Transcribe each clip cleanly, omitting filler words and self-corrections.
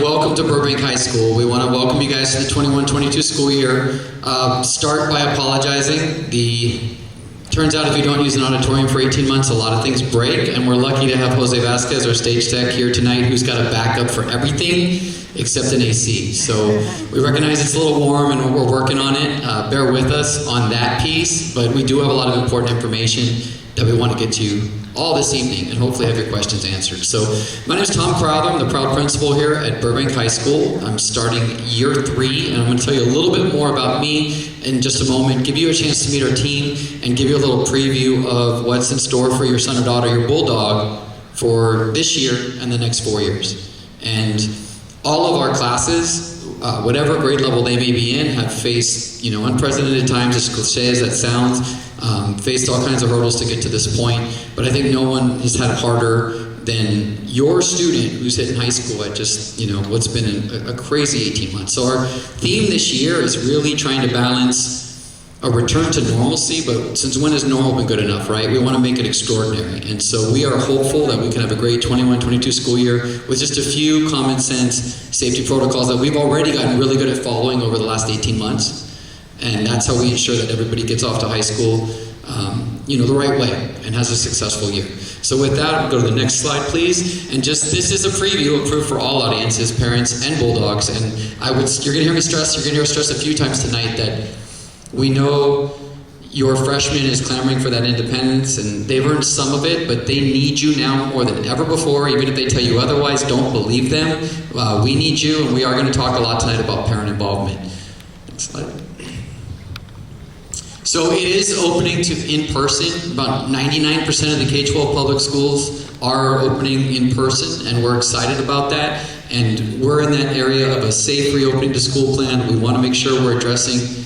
welcome to Burbank High School. We want to welcome you guys to the 21-22 school year. Start by apologizing. Turns out if you don't use an auditorium for 18 months, a lot of things break, and we're lucky to have Jose Vasquez, our stage tech, here tonight, who's got a backup for everything except an AC. So we recognize it's a little warm and we're working on it. Bear with us on that piece, but we do have a lot of important information that we want to get to all this evening and hopefully have your questions answered. So my name is Tom Crowther. I'm the proud principal here at Burbank High School. I'm starting year 3 and I'm going to tell you a little bit more about me in just a moment, give you a chance to meet our team and give you a little preview of what's in store for your son or daughter, your bulldog, for this year and the next 4 years. And all of our classes, whatever grade level they may be in, have faced unprecedented times, as cliche as that sounds, faced all kinds of hurdles to get to this point, but I think no one has had it harder than your student who's hitting high school at just, what's been a crazy 18 months. So our theme this year is really trying to balance a return to normalcy, but since when has normal been good enough, right? We want to make it extraordinary. And so we are hopeful that we can have a great 21-22 school year with just a few common sense safety protocols that we've already gotten really good at following over the last 18 months. And that's how we ensure that everybody gets off to high school the right way and has a successful year. So with that, we'll go to the next slide, please. And this is a preview approved for all audiences, parents and bulldogs. And you're going to hear me stress, you're going to hear us stress a few times tonight that we know your freshman is clamoring for that independence and they've earned some of it, but they need you now more than ever before. Even if they tell you otherwise, don't believe them. We need you, and we are going to talk a lot tonight about parent involvement. Next slide. So it is opening to in-person. About 99% of the K-12 public schools are opening in person, and we're excited about that. And we're in that area of a safe reopening to school plan. We want to make sure we're addressing,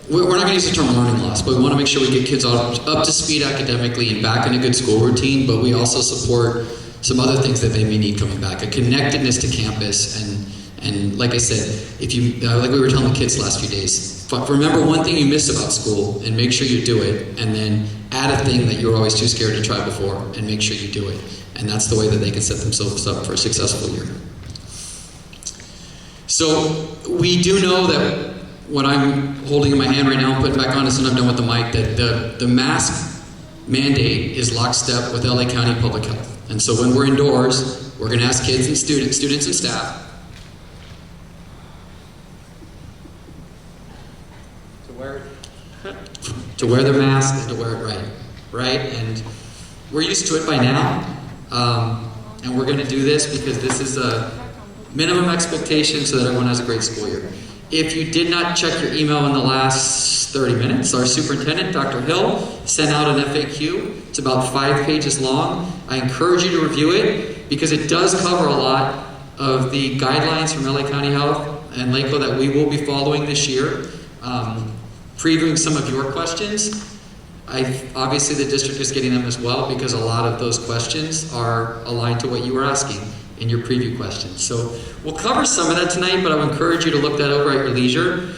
we're not going to use the term learning loss, but we want to make sure we get kids up to speed academically and back in a good school routine, but we also support some other things that they may need coming back. A connectedness to campus, and like I said, if you, like we were telling the kids the last few days, remember one thing you miss about school and make sure you do it, and then add a thing that you were always too scared to try before and make sure you do it. And that's the way that they can set themselves up for a successful year. So we do know that what I'm holding in my hand right now and putting back on as soon as I'm done with the mic, that the mask mandate is lockstep with LA County Public Health. And so when we're indoors, we're going to ask kids and students and staff to wear their mask and to wear it right? And we're used to it by now, and we're going to do this because this is a minimum expectation so that everyone has a great school year. If you did not check your email in the last 30 minutes, our superintendent, Dr. Hill, sent out an FAQ. It's about 5 pages long. I encourage you to review it because it does cover a lot of the guidelines from LA County Health and LACO that we will be following this year. Previewing some of your questions. Obviously the district is getting them as well because a lot of those questions are aligned to what you were asking in your preview questions. So we'll cover some of that tonight, but I would encourage you to look that over at your leisure.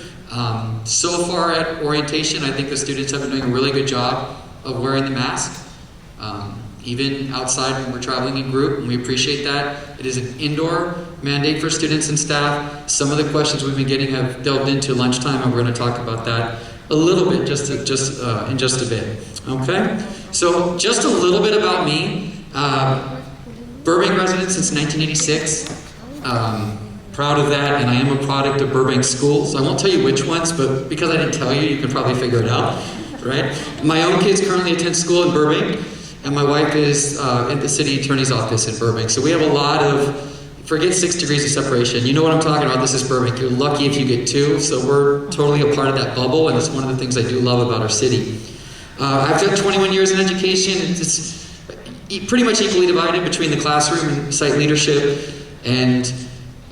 So far at orientation, I think the students have been doing a really good job of wearing the mask, even outside when we're traveling in group, and we appreciate that. It is an indoor mandate for students and staff. Some of the questions we've been getting have delved into lunchtime, and we're going to talk about that a little bit in just a bit. Okay? So just a little bit about me. Burbank resident since 1986. Proud of that, and I am a product of Burbank schools. I won't tell you which ones, but because I didn't tell you, you can probably figure it out, right? My own kids currently attend school in Burbank, and my wife is at the city attorney's office in Burbank. So we have a lot of, forget 6 degrees of separation. You know what I'm talking about. This is Burbank. You're lucky if you get 2. So we're totally a part of that bubble, and it's one of the things I do love about our city. I've got 21 years in education. It's pretty much equally divided between the classroom and site leadership. And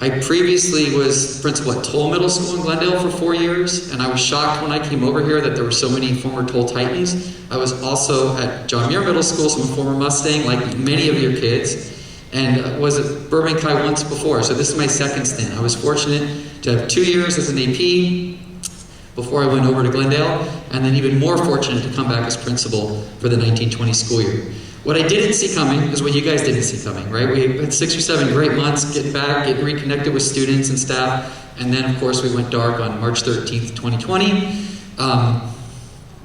I previously was principal at Toll Middle School in Glendale for 4 years, and I was shocked when I came over here that there were so many former Toll Titans. I was also at John Muir Middle School, so I'm a former Mustang, like many of your kids. And was at Burbank High once before, so this is my second stint. I was fortunate to have 2 years as an AP before I went over to Glendale, and then even more fortunate to come back as principal for the 1920 school year. What I didn't see coming is what you guys didn't see coming, right? We had 6 or 7 great months getting back, getting reconnected with students and staff, and then of course we went dark on March 13th, 2020.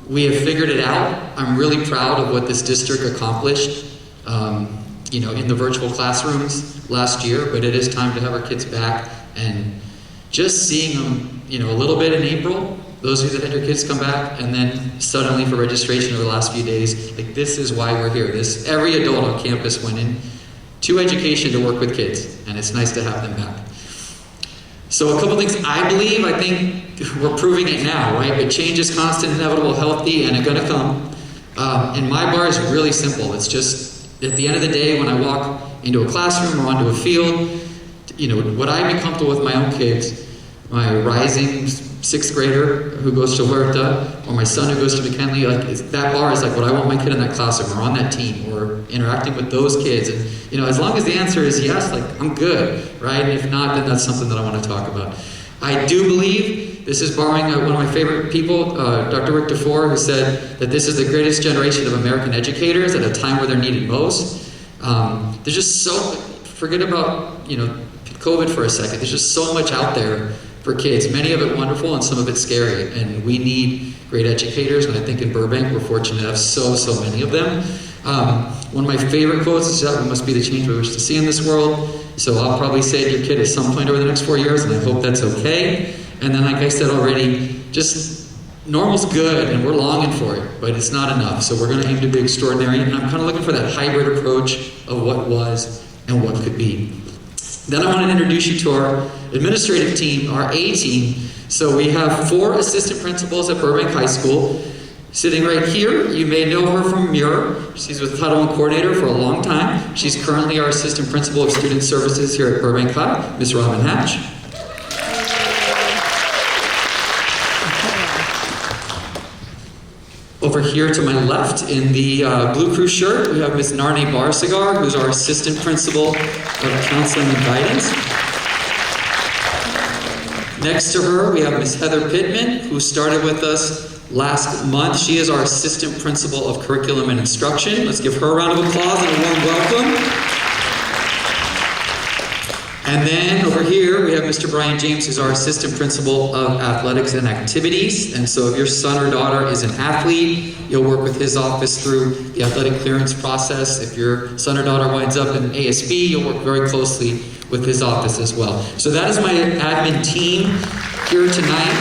We have figured it out. I'm really proud of what this district accomplished, in the virtual classrooms last year, but it is time to have our kids back, and just seeing them, a little bit in April, those of you that had your kids come back, and then suddenly for registration over the last few days, like, this is why we're here. Every adult on campus went in to education to work with kids, and it's nice to have them back. So a couple things I think we're proving it now, right? But change is constant, inevitable, healthy, and it's gonna come. And my bar is really simple. It's just, at the end of the day, when I walk into a classroom or onto a field, would I be comfortable with my own kids, my rising 6th grader who goes to Huerta, or my son who goes to McKinley, that bar is like what I want my kid in that classroom, or on that team, or interacting with those kids. And, as long as the answer is yes, I'm good, right? And if not, then that's something that I want to talk about. I do believe, this is borrowing one of my favorite people, Dr. Rick DeFore, who said that this is the greatest generation of American educators at a time where they're needed most. There's just forget about, COVID for a second. There's just so much out there for kids, many of it wonderful and some of it scary, and we need great educators, and I think in Burbank we're fortunate to have so many of them. One of my favorite quotes is that we must be the change we wish to see in this world, so I'll probably say to your kid at some point over the next 4 years, and I hope that's okay. And then, like I said already, just normal's good and we're longing for it, but it's not enough, so we're going to aim to be extraordinary, and I'm kind of looking for that hybrid approach of what was and what could be. Then I want to introduce you to our administrative team, our A team. So we have 4 assistant principals at Burbank High School. Sitting right here, you may know her from Muir. She's with Title I Coordinator for a long time. She's currently our assistant principal of student services here at Burbank High, Miss Robin Hatch. Over here to my left, in the blue crew shirt, we have Miss Narne Barsigar, who's our assistant principal of counseling and guidance. Next to her, we have Miss Heather Pittman, who started with us last month. She is our assistant principal of curriculum and instruction. Let's give her a round of applause and a warm welcome. And then over here, we have Mr. Brian James, who's our assistant principal of athletics and activities. And so if your son or daughter is an athlete, you'll work with his office through the athletic clearance process. If your son or daughter winds up in ASB, you'll work very closely with his office as well. So that is my admin team here tonight.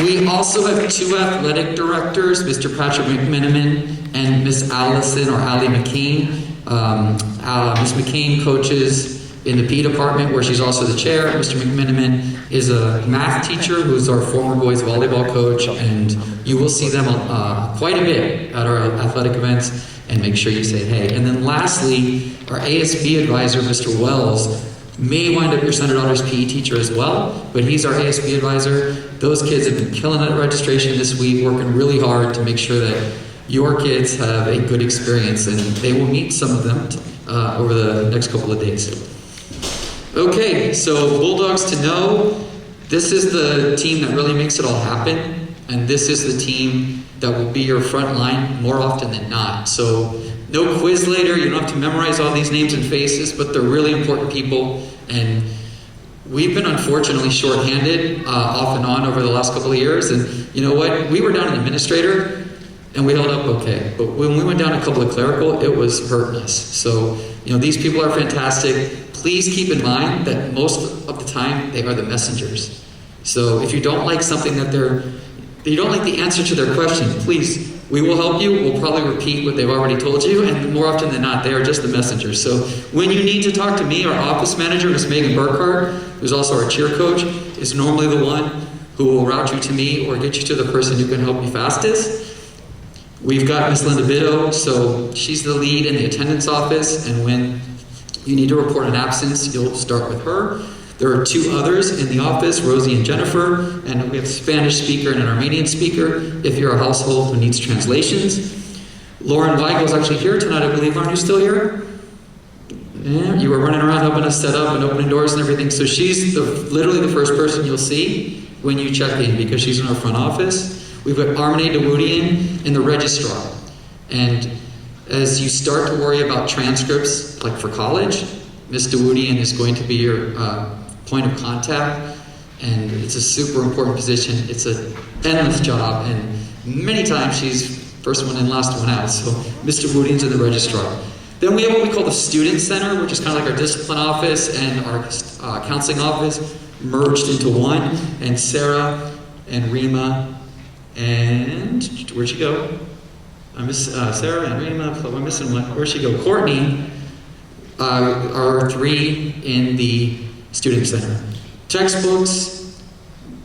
We also have 2 athletic directors, Mr. Patrick McMiniman and Miss Allison or Allie McCain. Ms. McCain coaches in the P department, where she's also the chair. Mr. McMiniman is a math teacher who's our former boys volleyball coach, and you will see them quite a bit at our athletic events, and make sure you say hey. And then lastly, our ASB advisor, Mr. Wells, may wind up your son or daughter's PE teacher as well, but he's our ASB advisor. Those kids have been killing it at registration this week, working really hard to make sure that your kids have a good experience, and they will meet some of them over the next couple of days. Okay, so Bulldogs to know, this is the team that really makes it all happen, and this is the team that will be your front line more often than not. So no quiz later, you don't have to memorize all these names and faces, but they're really important people, and we've been unfortunately shorthanded off and on over the last couple of years, and you know what? We were down an administrator, and we held up okay. But when we went down a couple of clerical, it was hurting us. So, these people are fantastic. Please keep in mind that most of the time, they are the messengers. So if you don't like something you don't like the answer to their question, please, we will help you. We'll probably repeat what they've already told you, and more often than not, they are just the messengers. So when you need to talk to me, our office manager, Miss Megan Burkhart, who's also our cheer coach, is normally the one who will route you to me or get you to the person who can help you fastest. We've got Miss Linda Bitto, so she's the lead in the attendance office, and when you need to report an absence, you'll start with her. There are 2 others in the office, Rosie and Jennifer, and we have a Spanish speaker and an Armenian speaker if you're a household who needs translations. Lauren Weigel is actually here tonight, I believe. Aren't you still here? Yeah, you were running around helping us set up and opening doors and everything, so she's literally the first person you'll see when you check in, because she's in our front office. We've got Armine Dawoodian in the registrar. And as you start to worry about transcripts, like for college, Ms. Dawoodian is going to be your point of contact, and it's a super important position. It's an endless job, and many times she's first one in, last one out. So Mr. Dawoodian's in the registrar. Then we have what we call the Student Center, which is kind of like our discipline office and our counseling office merged into one. And Sarah and Rima and where'd she go? I miss Sarah and Rima. I'm missing one. Where'd she go? Courtney are three in the Student Center. Textbooks,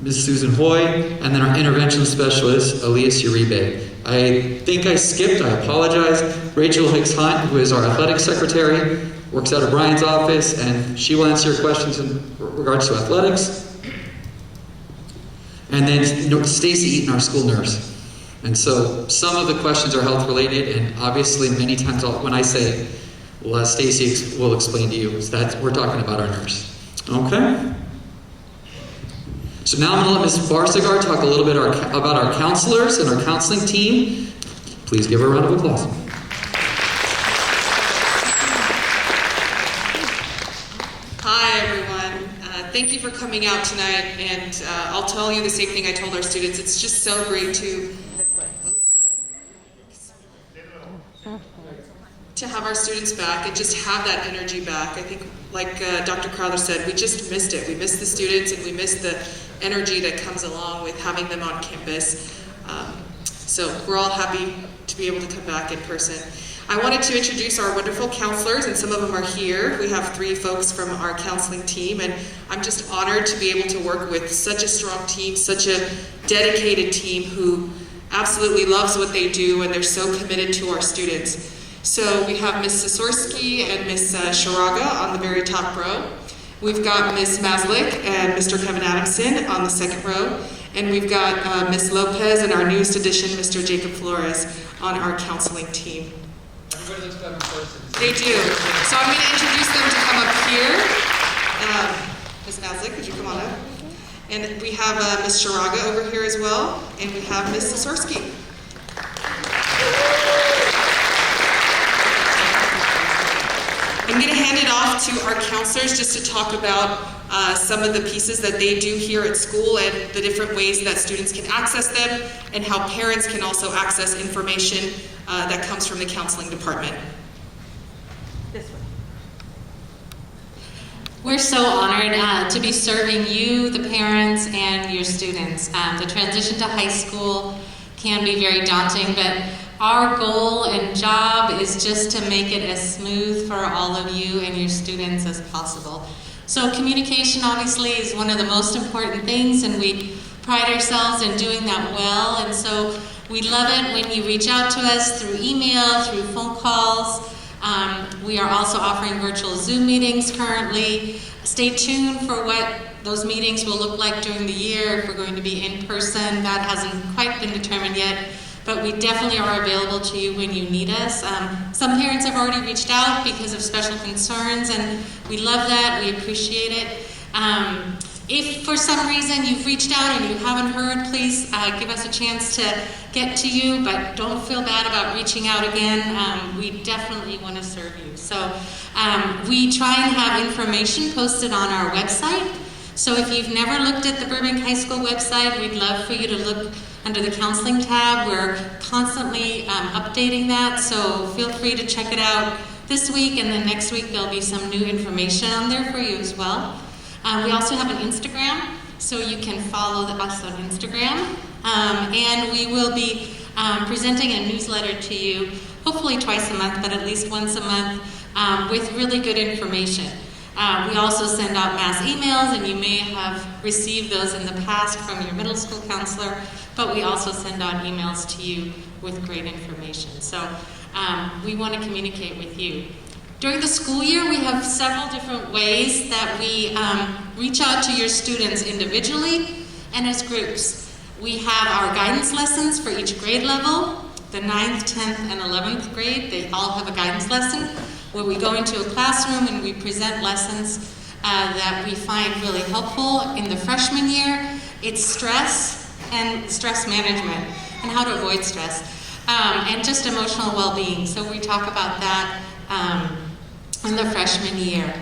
Ms. Susan Hoy, and then our intervention specialist, Elias Uribe. I think I skipped, I apologize. Rachel Hicks Hunt, who is our athletic secretary, works out of Brian's office, and she will answer your questions in regards to athletics. And then Stacy Eaton, our school nurse. And so some of the questions are health related, and obviously many times when I say, well, Stacy will explain to you, that we're talking about our nurse. Okay? So now I'm going to let Ms. Barsigar talk a little bit about our counselors and our counseling team. Please give her a round of applause. Hi, everyone. Thank you for coming out tonight, and I'll tell you the same thing I told our students. It's just so great to have our students back and just have that energy back. I think, like Dr. Crowther said, we just missed it. We missed the students, and we missed the energy that comes along with having them on campus. So we're all happy to be able to come back in person. I wanted to introduce our wonderful counselors, and some of them are here. We have 3 folks from our counseling team, and I'm just honored to be able to work with such a strong team, such a dedicated team who absolutely loves what they do, and they're so committed to our students. So we have Ms. Sisorsky and Ms. Sharaga on the very top row. We've got Ms. Maslick and Mr. Kevin Adamson on the second row. And we've got Ms. Lopez and our newest addition, Mr. Jacob Flores, on our counseling team. Everybody looks better in person. They do. So I'm going to introduce them to come up here. Ms. Maslick, could you come on up? And we have Ms. Sharaga over here as well. And we have Ms. Sisorsky. I'm going to hand it off to our counselors just to talk about some of the pieces that they do here at school and the different ways that students can access them and how parents can also access information that comes from the counseling department. This way. We're so honored to be serving you, the parents, and your students. The transition to high school can be very daunting, but our goal and job is just to make it as smooth for all of you and your students as possible. So communication obviously is one of the most important things, and we pride ourselves in doing that well. And so we love it when you reach out to us through email, through phone calls. We are also offering virtual Zoom meetings currently. Stay tuned for what those meetings will look like during the year. If we're going to be in person, that hasn't quite been determined yet. But we definitely are available to you when you need us. Some parents have already reached out because of special concerns, and we love that. We appreciate it. If for some reason you've reached out and you haven't heard, please give us a chance to get to you, but don't feel bad about reaching out again. We definitely want to serve you. So we try and have information posted on our website. So if you've never looked at the Burbank High School website, we'd love for you to look under the counseling tab. We're constantly updating that, so feel free to check it out this week, and then next week there'll be some new information on there for you as well. We also have an Instagram, so you can follow us on Instagram, and we will be presenting a newsletter to you, hopefully twice a month, but at least once a month, with really good information. We also send out mass emails, and you may have received those in the past from your middle school counselor, but we also send out emails to you with great information. So we want to communicate with you. During the school year, we have several different ways that we reach out to your students individually and as groups. We have our guidance lessons for each grade level. The 9th, 10th, and 11th grade, they all have a guidance lesson where we go into a classroom and we present lessons that we find really helpful in the freshman year. It's stress and stress management and how to avoid stress, and just emotional well-being. So we talk about that in the freshman year.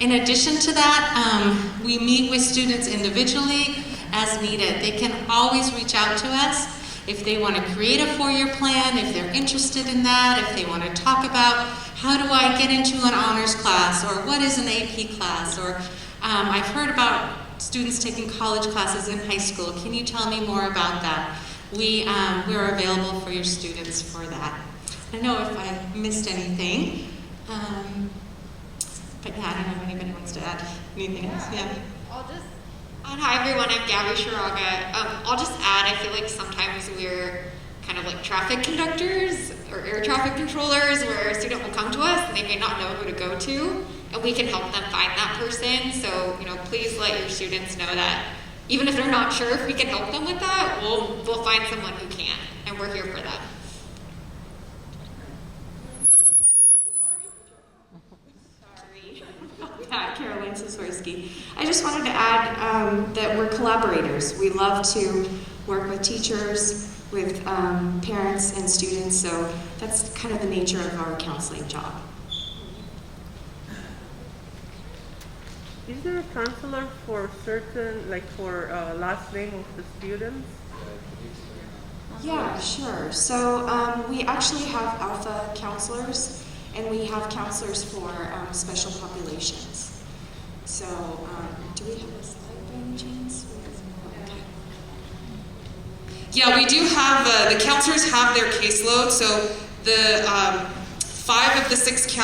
In addition to that, we meet with students individually as needed. They can always reach out to us if they want to create a 4-year plan, if they're interested in that, if they want to talk about how do I get into an honors class, or what is an AP class, or I've heard about students taking college classes in high school. Can you tell me more about that? We're available for your students for that. I don't know if I missed anything. But yeah, I don't know if anybody wants to add anything else. Yeah. Hi everyone, I'm Gabby Shiraga. I'll just add, I feel like sometimes we're kind of like traffic conductors or air traffic controllers, where a student will come to us and they may not know who to go to, and we can help them find that person. So, please let your students know that even if they're not sure if we can help them with that, we'll find someone who can, and we're here for them. Caroline Sisorsky. I just wanted to add that we're collaborators. We love to work with teachers, with parents and students, so that's kind of the nature of our counseling job. Is there a counselor for certain, for last name of the students? Yeah, sure. So we actually have alpha counselors, and we have counselors for special populations. So, do we have a slide by any chance? Okay. Yeah, we do have, the counselors have their caseload, so the 5 of the 6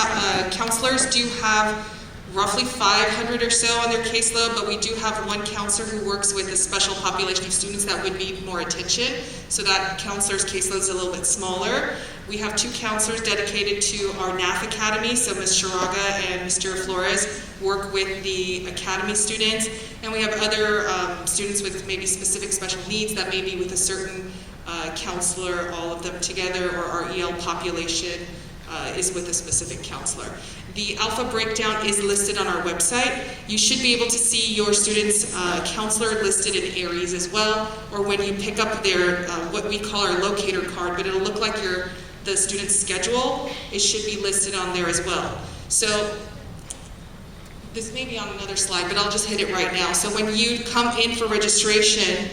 counselors do have roughly 500 or so on their caseload, but we do have one counselor who works with a special population of students that would need more attention, so that counselor's caseload is a little bit smaller. We have 2 counselors dedicated to our NAF Academy, so Ms. Shiraga and Mr. Flores work with the Academy students, and we have other students with maybe specific special needs that may be with a certain counselor, all of them together, or our EL population is with a specific counselor. The alpha breakdown is listed on our website. You should be able to see your student's counselor listed in Aries as well, or when you pick up their, what we call our locator card, but it'll look like the student's schedule. It should be listed on there as well. So this may be on another slide, but I'll just hit it right now. So when you come in for registration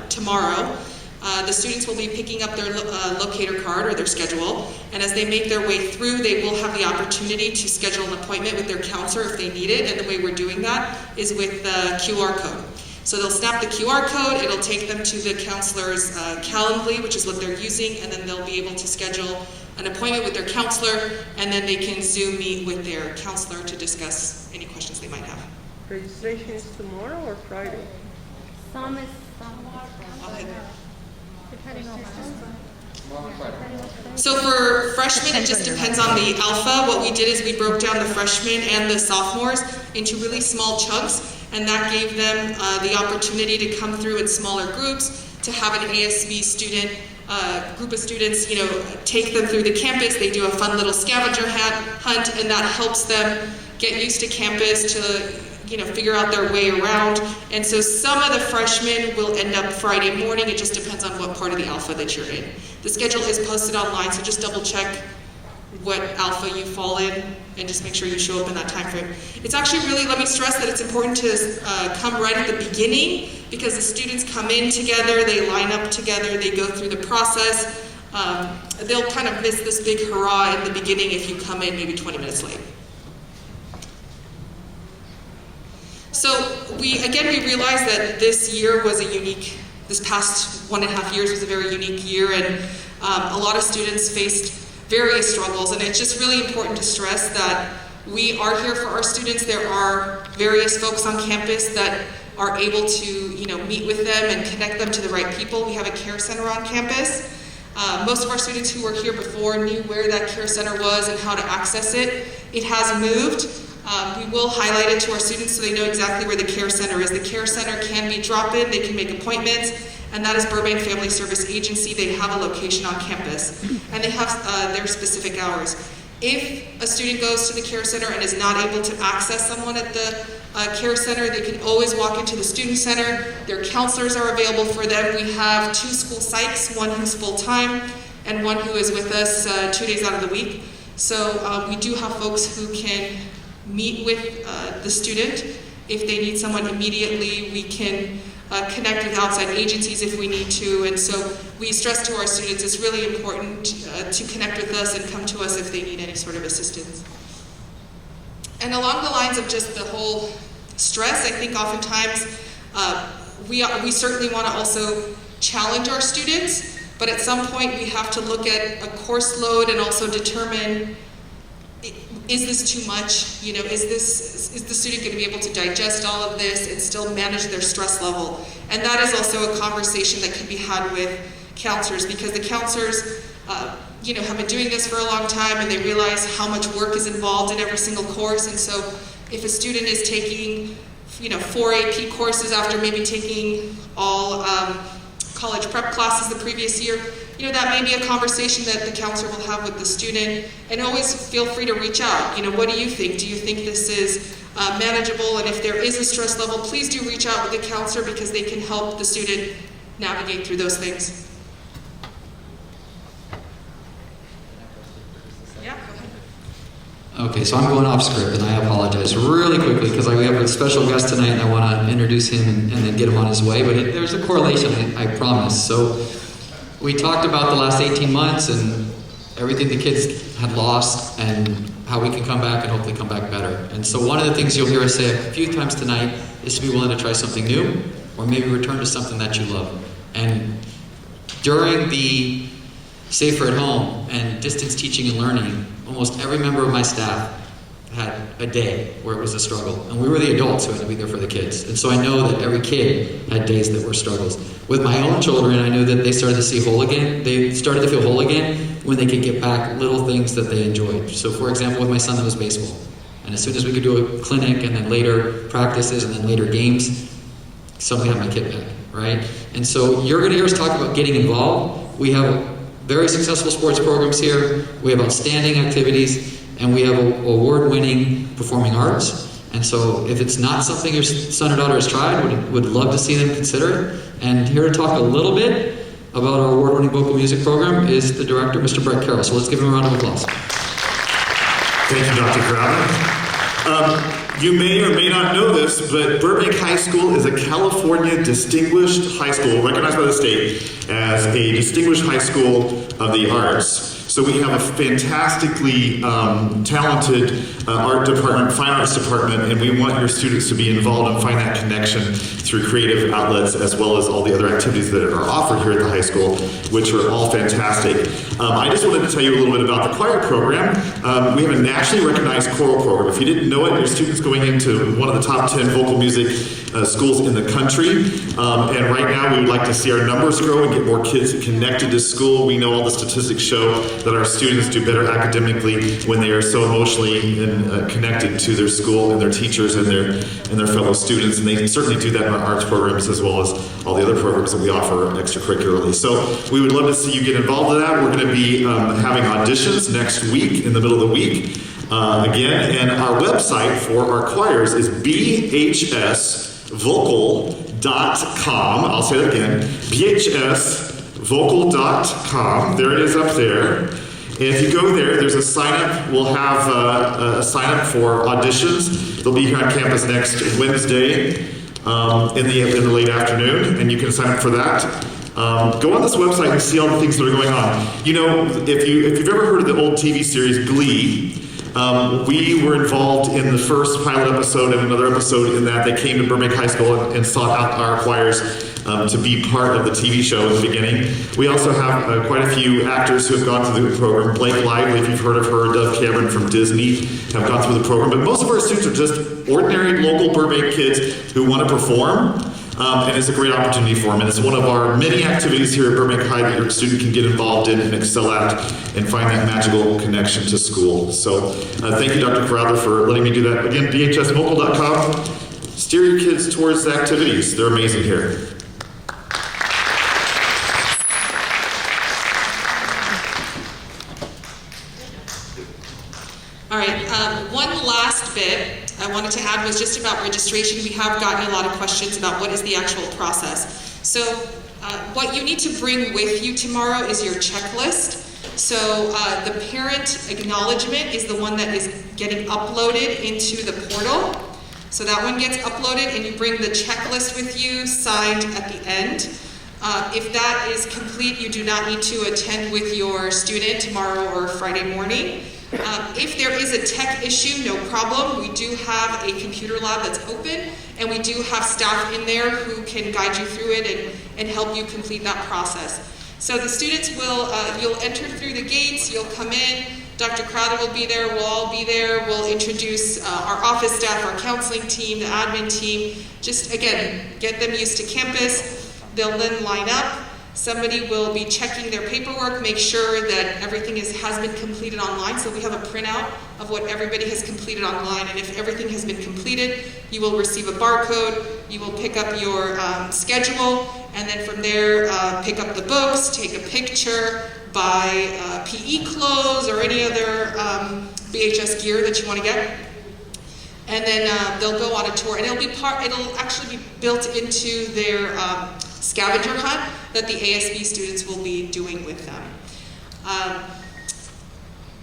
tomorrow, the students will be picking up their locator card or their schedule, and as they make their way through, they will have the opportunity to schedule an appointment with their counselor if they need it, and the way we're doing that is with the QR code. So they'll snap the QR code, it'll take them to the counselor's Calendly, which is what they're using, and then they'll be able to schedule an appointment with their counselor, and then they can Zoom meet with their counselor to discuss any questions they might have. Registration is tomorrow or Friday? Some is I'll hit it. depending on So for freshmen, it just depends on the alpha. What we did is we broke down the freshmen and the sophomores into really small chunks, and that gave them the opportunity to come through in smaller groups, to have an ASB student, group of students, take them through the campus. They do a fun little scavenger hunt, and that helps them get used to campus, to figure out their way around. And so some of the freshmen will end up Friday morning. It just depends on what part of the alpha that you're in. The schedule is posted online, so just double check what alpha you fall in and just make sure you show up in that time frame. It's actually really, let me stress that it's important to come right at the beginning, because the students come in together, they line up together, they go through the process. They'll kind of miss this big hurrah in the beginning if you come in maybe 20 minutes late. So we realized that this year was this past 1.5 years was a very unique year, and a lot of students faced various struggles, and it's just really important to stress that we are here for our students. There are various folks on campus that are able to meet with them and connect them to the right people. We have a care center on campus. Most of our students who were here before knew where that care center was and how to access it. It has moved. We will highlight it to our students so they know exactly where the care center is. The care center can be drop-in, they can make appointments, and that is Burbank Family Service Agency. They have a location on campus, and they have their specific hours. If a student goes to the care center and is not able to access someone at the care center, they can always walk into the student center. Their counselors are available for them. We have 2 school psychs, one who's full-time and one who is with us 2 days out of the week. So we do have folks who can meet with the student. If they need someone immediately, we can connect with outside agencies if we need to. And so we stress to our students it's really important to connect with us and come to us if they need any sort of assistance. And along the lines of just the whole stress, I think oftentimes we certainly want to also challenge our students, but at some point we have to look at a course load and also determine, is this too much? You know, is the student going to be able to digest all of this and still manage their stress level? And that is also a conversation that can be had with counselors, because the counselors have been doing this for a long time, and they realize how much work is involved in every single course. And so if a student is taking 4 AP courses after maybe taking all college prep classes the previous year, that may be a conversation that the counselor will have with the student. And always feel free to reach out. What do you think? Do you think this is manageable? And if there is a stress level, please do reach out with the counselor, because they can help the student navigate through those things. Yeah, go ahead. Okay, so I'm going off script, and I apologize really quickly because we have a special guest tonight, and I want to introduce him and then get him on his way. But there's a correlation, I promise. So we talked about the last 18 months and everything the kids had lost and how we can come back and hopefully come back better. And so one of the things you'll hear us say a few times tonight is to be willing to try something new, or maybe return to something that you love. And during the Safer at Home and distance teaching and learning, almost every member of my staff had a day where it was a struggle. And we were the adults who had to be there for the kids. And so I know that every kid had days that were struggles. With my own children, I knew that they started to see whole again. They started to feel whole again when they could get back little things that they enjoyed. So for example, with my son, that was baseball. And as soon as we could do a clinic and then later practices and then later games, suddenly had my kid back, right? And so you're going to hear us talk about getting involved. We have very successful sports programs here. We have outstanding activities. And we have award-winning performing arts. And so if it's not something your son or daughter has tried, would love to see them consider it. And here to talk a little bit about our award-winning vocal music program is the director, Mr. Brett Carroll. So let's give him a round of applause. Thank you, Dr. Crowder. You may or may not know this, but Burbank High School is a California distinguished high school, recognized by the state as a distinguished high school of the arts. So we have a fantastically talented art department, fine arts department, and we want your students to be involved and find that connection through creative outlets, as well as all the other activities that are offered here at the high school, which are all fantastic. I just wanted to tell you a little bit about the choir program. We have a nationally recognized choral program. If you didn't know it, your students going into one of the top 10 vocal music schools in the country. And right now we would like to see our numbers grow and get more kids connected to school. We know all the statistics show that our students do better academically when they are so emotionally connected to their school and their teachers and their fellow students. And they certainly do that in our arts programs, as well as all the other programs that we offer extracurricularly. So we would love to see you get involved in that. We're going to be having auditions next week, in the middle of the week. Again, and our website for our choirs is BHSvocal.com. I'll say that again, BHSvocal.com. There it is up there. And if you go there, there's a sign-up. We'll have a sign-up for auditions. They'll be here on campus next Wednesday in the late afternoon, and you can sign up for that. Go on this website and see all the things that are going on. You know, if you've ever heard of the old TV series Glee, we were involved in the first pilot episode and another episode in that they came to Burbank High School and sought out our choirs to be part of the TV show in the beginning. We also have quite a few actors who have gone through the program. Blake Lively, if you've heard of her, Dove Cameron from Disney, have gone through the program. But most of our students are just ordinary local Burbank kids who want to perform. And it's a great opportunity for them. And it's one of our many activities here at Burbank High that your student can get involved in and excel at and find that magical connection to school. So thank you, Dr. Crowther, for letting me do that. Again, BHSvocal.com. Steer your kids towards the activities. They're amazing here. I wanted to add was just about registration. We have gotten a lot of questions about what is the actual process. So what you need to bring with you tomorrow is your checklist. So the parent acknowledgement is the one that is getting uploaded into the portal. So that one gets uploaded and you bring the checklist with you signed at the end. If that is complete, you do not need to attend with your student tomorrow or Friday morning. If there is a tech issue, no problem. We do have a computer lab that's open, and we do have staff in there who can guide you through it and help you complete that process. So the students will, you'll enter through the gates, you'll come in, Dr. Crowther will be there, we'll all be there, we'll introduce our office staff, our counseling team, the admin team, just again, get them used to campus. They'll then line up. Somebody will be checking their paperwork, make sure that everything has been completed online. So we have a printout of what everybody has completed online. And if everything has been completed, you will receive a barcode. You will pick up your schedule. And then from there, pick up the books, take a picture, buy PE clothes or any other BHS gear that you want to get. And then they'll go on a tour. And it'll actually be built into their scavenger hunt that the ASB students will be doing with them. Am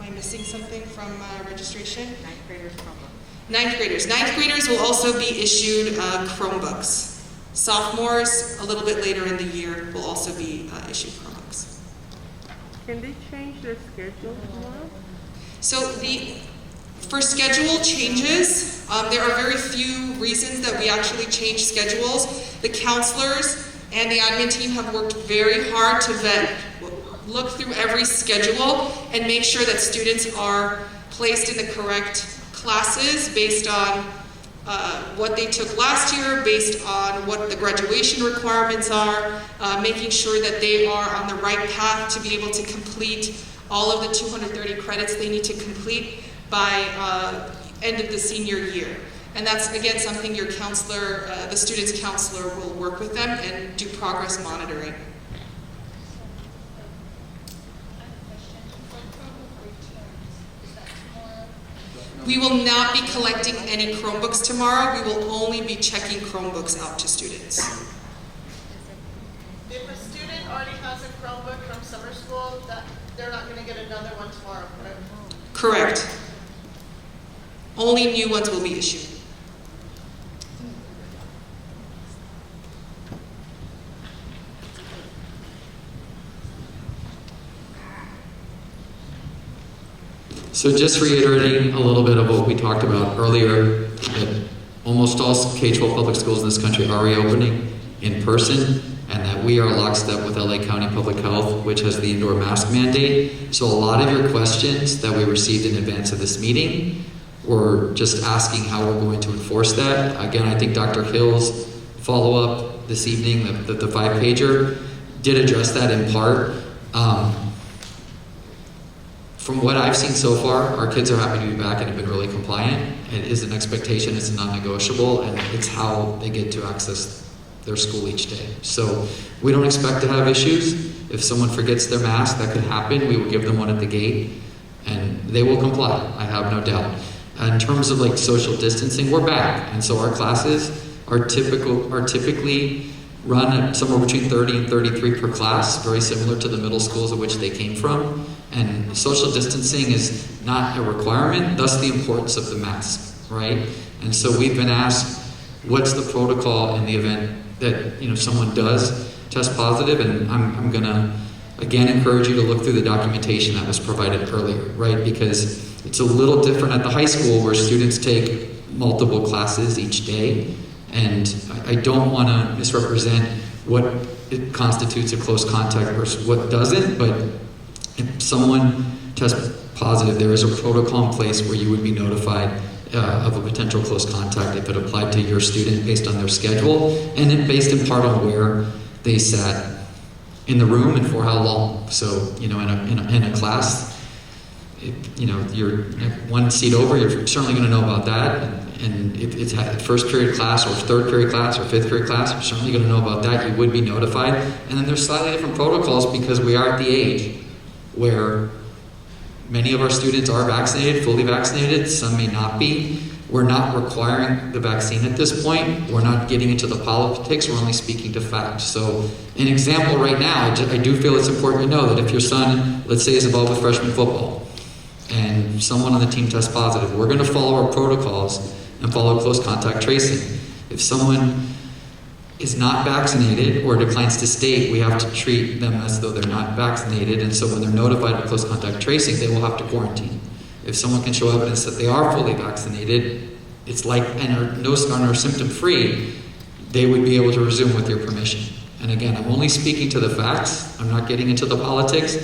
I missing something from registration? Ninth graders Chromebook. Ninth graders will also be issued Chromebooks. Sophomores, a little bit later in the year, will also be issued Chromebooks. Can they change their schedule tomorrow? So for schedule changes, there are very few reasons that we actually change schedules. The counselors and the admin team have worked very hard to look through every schedule and make sure that students are placed in the correct classes based on what they took last year, based on what the graduation requirements are, making sure that they are on the right path to be able to complete all of the 230 credits they need to complete by end of the senior year. And that's, again, something your counselor, the student's counselor will work with them and do progress monitoring. We will not be collecting any Chromebooks tomorrow. We will only be checking Chromebooks out to students. If a student already has a Chromebook from summer school, they're not going to get another one tomorrow, correct? Correct. Only new ones will be issued. So just reiterating a little bit of what we talked about earlier, that almost all K-12 public schools in this country are reopening in person, and that we are lockstep with LA County Public Health, which has the indoor mask mandate. So a lot of your questions that we received in advance of this meeting were just asking how we're going to enforce that. Again, I think Dr. Hill's follow-up this evening, the 5-pager, did address that in part. From what I've seen so far, our kids are happy to be back and have been really compliant. It is an expectation, it's a non-negotiable, and it's how they get to access their school each day. So we don't expect to have issues. If someone forgets their mask, that could happen. We will give them one at the gate, and they will comply, I have no doubt. In terms of like social distancing, we're back, and so our classes are typically run at somewhere between 30 and 33 per class, very similar to the middle schools of which they came from. And social distancing is not a requirement, thus the importance of the mask, right? And so we've been asked, what's the protocol in the event that someone does test positive? And I'm gonna again encourage you to look through the documentation that was provided earlier, right? Because it's a little different at the high school where students take multiple classes each day. And I don't want to misrepresent what it constitutes a close contact versus what doesn't, but if someone tests positive, there is a protocol in place where you would be notified of a potential close contact if it applied to your student based on their schedule, and then based in part on where they sat in the room and for how long. So, in a class, you're one seat over, you're certainly going to know about that. And if it's first period class or third period class or fifth period class, you're certainly going to know about that. You would be notified. And then there's slightly different protocols because we are at the age where many of our students are vaccinated, fully vaccinated. Some may not be. We're not requiring the vaccine at this point. We're not getting into the politics. We're only speaking to facts. So an example right now, I do feel it's important to know that if your son, let's say, is involved with freshman football and someone on the team tests positive, we're going to follow our protocols and follow close contact tracing. If someone is not vaccinated or declines to state, we have to treat them as though they're not vaccinated, and so when they're notified of close contact tracing, they will have to quarantine. If someone can show evidence that they are fully vaccinated, it's like, and are symptom-free, they would be able to resume with your permission. And again, I'm only speaking to the facts. I'm not getting into the politics.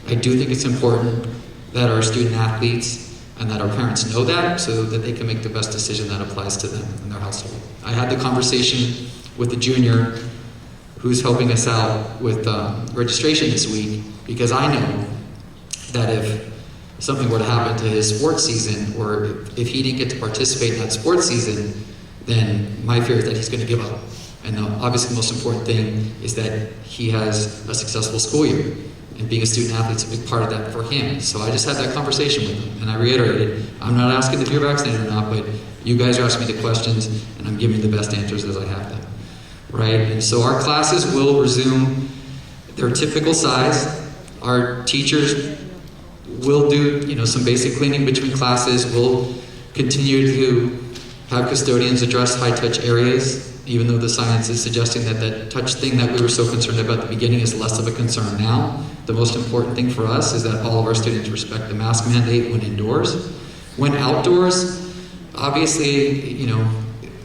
I do think it's important that our student athletes and that our parents know that so that they can make the best decision that applies to them and their household. I had the conversation with the junior who's helping us out with registration this week, because I know that if something were to happen to his sports season, or if he didn't get to participate in that sports season, then my fear is that he's going to give up. And obviously the most important thing is that he has a successful school year. And being a student athlete is a big part of that for him. So I just had that conversation with him, and I reiterated, I'm not asking if you're vaccinated or not, but you guys are asking me the questions, and I'm giving you the best answers as I have them. Right? And so our classes will resume their typical size. Our teachers will do, some basic cleaning between classes. We'll continue to have custodians address high-touch areas, even though the science is suggesting that that touch thing that we were so concerned about at the beginning is less of a concern now. The most important thing for us is that all of our students respect the mask mandate when indoors. When outdoors, obviously,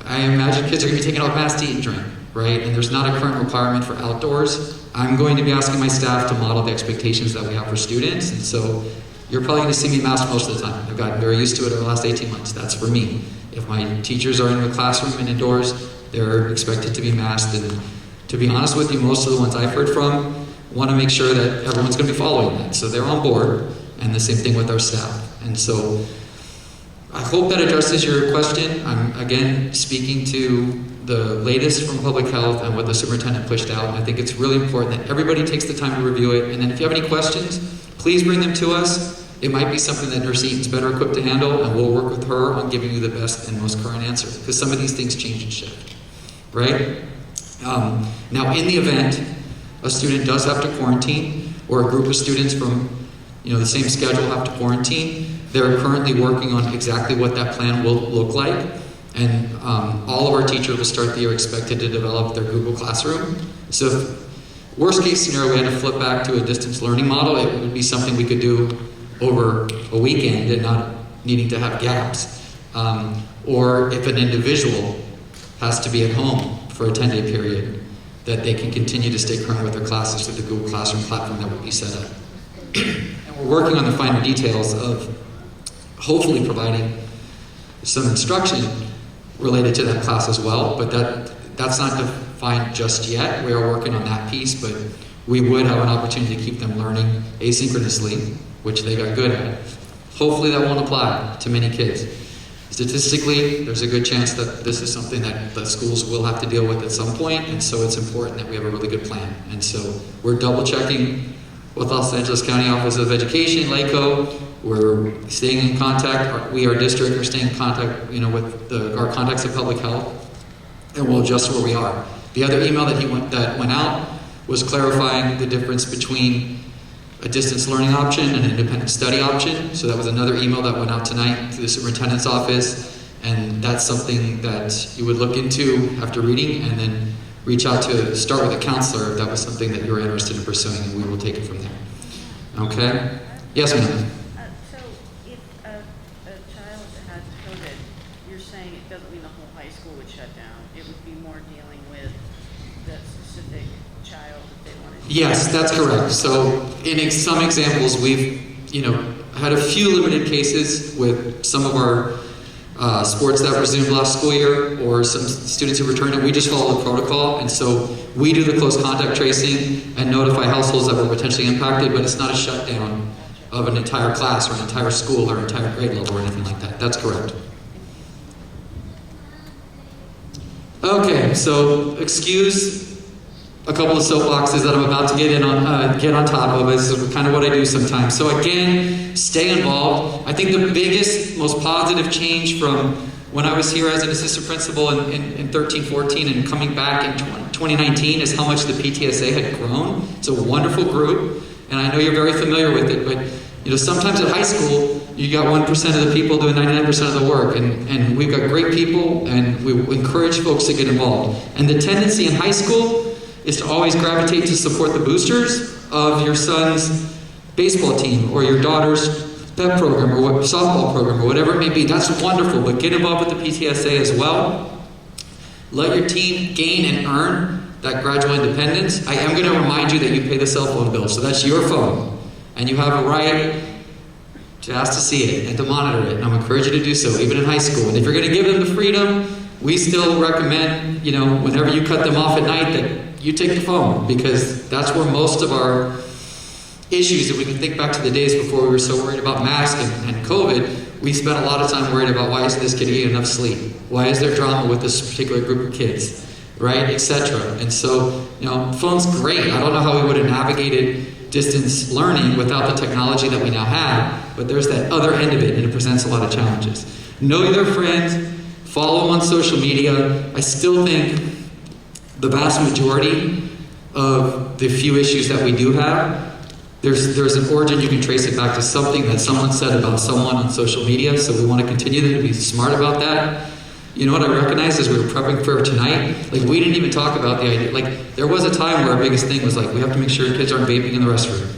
I imagine kids are going to be taking off masks to eat and drink, right? And there's not a current requirement for outdoors. I'm going to be asking my staff to model the expectations that we have for students, and so you're probably going to see me masked most of the time. I've gotten very used to it over the last 18 months. That's for me. If my teachers are in the classroom and indoors, they're expected to be masked, and to be honest with you, most of the ones I've heard from want to make sure that everyone's going to be following that. So they're on board, and the same thing with our staff. And so I hope that addresses your question. I'm, again, speaking to the latest from public health and what the superintendent pushed out. I think it's really important that everybody takes the time to review it. And then if you have any questions, please bring them to us. It might be something that Nurse Eaton's better equipped to handle, and we'll work with her on giving you the best and most current answer, because some of these things change and shift, right? Now, in the event a student does have to quarantine, or a group of students from the same schedule have to quarantine, they're currently working on exactly what that plan will look like. And all of our teachers will start the year expected to develop their Google Classroom. So if worst case scenario, we had to flip back to a distance learning model, it would be something we could do over a weekend and not needing to have gaps. Or if an individual has to be at home for a 10-day period, that they can continue to stay current with their classes through the Google Classroom platform that will be set up. And we're working on the finer details of hopefully providing some instruction related to that class as well, but that's not defined just yet. We are working on that piece, but we would have an opportunity to keep them learning asynchronously, which they got good at. Hopefully that won't apply to many kids. Statistically, there's a good chance that this is something that the schools will have to deal with at some point, and so it's important that we have a really good plan. And so we're double checking with Los Angeles County Office of Education, LACO. We're staying in contact. Our district are staying in contact, with our contacts of public health, and we'll adjust where we are. The other email that went out was clarifying the difference between a distance learning option and an independent study option. So that was another email that went out tonight to the superintendent's office, and that's something that you would look into after reading, and then reach out to start with a counselor if that was something that you were interested in pursuing, and we will take it from there. Okay? Yes, ma'am. So if a child has COVID, you're saying it doesn't mean the whole high school would shut down. It would be more dealing with the specific child that they wanted to. Yes, that's correct. So in some examples, we've had a few limited cases with some of our sports that resumed last school year, or some students who returned, and we just follow the protocol. And so we do the close contact tracing and notify households that were potentially impacted, but it's not a shutdown of an entire class or an entire school or an entire grade level or anything like that. That's correct. Okay, so excuse a couple of soapboxes that I'm about to get on top of. Is kind of what I do sometimes. So again, stay involved. I think the biggest, most positive change from when I was here as an assistant principal in 13-14 and coming back in 2019 is how much the PTSA had grown. It's a wonderful group, and I know you're very familiar with it, but sometimes at high school, you got 1% of the people doing 99% of the work, and we've got great people, and we encourage folks to get involved. And the tendency in high school is to always gravitate to support the boosters of your son's baseball team or your daughter's pep program or softball program or whatever it may be. That's wonderful, but get involved with the PTSA as well. Let your team gain and earn that gradual independence. I am going to remind you that you pay the cell phone bill, so that's your phone. And you have a right to ask to see it and to monitor it. And I'm encouraging you to do so, even in high school. And if you're going to give them the freedom, we still recommend, whenever you cut them off at night, that you take the phone, because that's where most of our issues, if we can think back to the days before we were so worried about masks and COVID, we spent a lot of time worried about why isn't this kid getting enough sleep? Why is there drama with this particular group of kids? Right? Etc. And so, phone's great. I don't know how we would have navigated distance learning without the technology that we now have, but there's that other end of it, and it presents a lot of challenges. Know your friends, follow them on social media. I still think the vast majority of the few issues that we do have, there's an origin. You can trace it back to something that someone said about someone on social media, so we want to continue to be smart about that. You know what I recognized as we were prepping for tonight? We didn't even talk about the idea. There was a time where our biggest thing was we have to make sure kids aren't vaping in the restroom,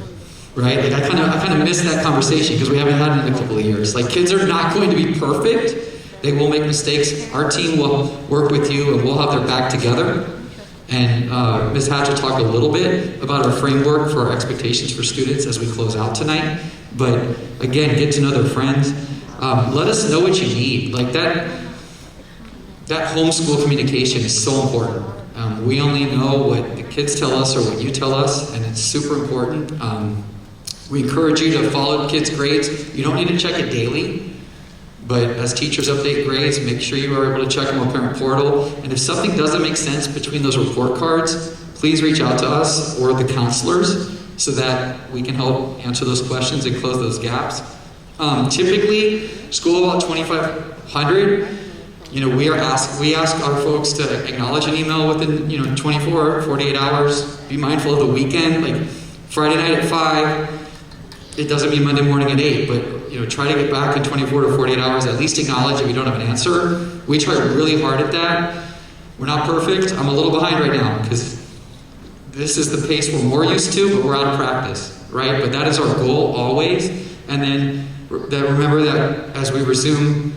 right? I kind of missed that conversation because we haven't had it in a couple of years. Kids are not going to be perfect. They will make mistakes. Our team will work with you, and we'll have their back together. And Ms. Hatch will talk a little bit about our framework for our expectations for students as we close out tonight. But again, get to know their friends. Let us know what you need. That homeschool communication is so important. We only know what the kids tell us or what you tell us, and it's super important. We encourage you to follow kids' grades. You don't need to check it daily, but as teachers update grades, make sure you are able to check them on Parent Portal. And if something doesn't make sense between those report cards, please reach out to us or the counselors so that we can help answer those questions and close those gaps. Typically, school about 2,500. We ask our folks to acknowledge an email within 24 or 48 hours. Be mindful of the weekend. Friday night at 5, it doesn't mean Monday morning at 8, but try to get back in 24 to 48 hours. At least acknowledge if you don't have an answer. We try really hard at that. We're not perfect. I'm a little behind right now because this is the pace we're more used to, but we're out of practice, right? But that is our goal always. And then remember that as we resume.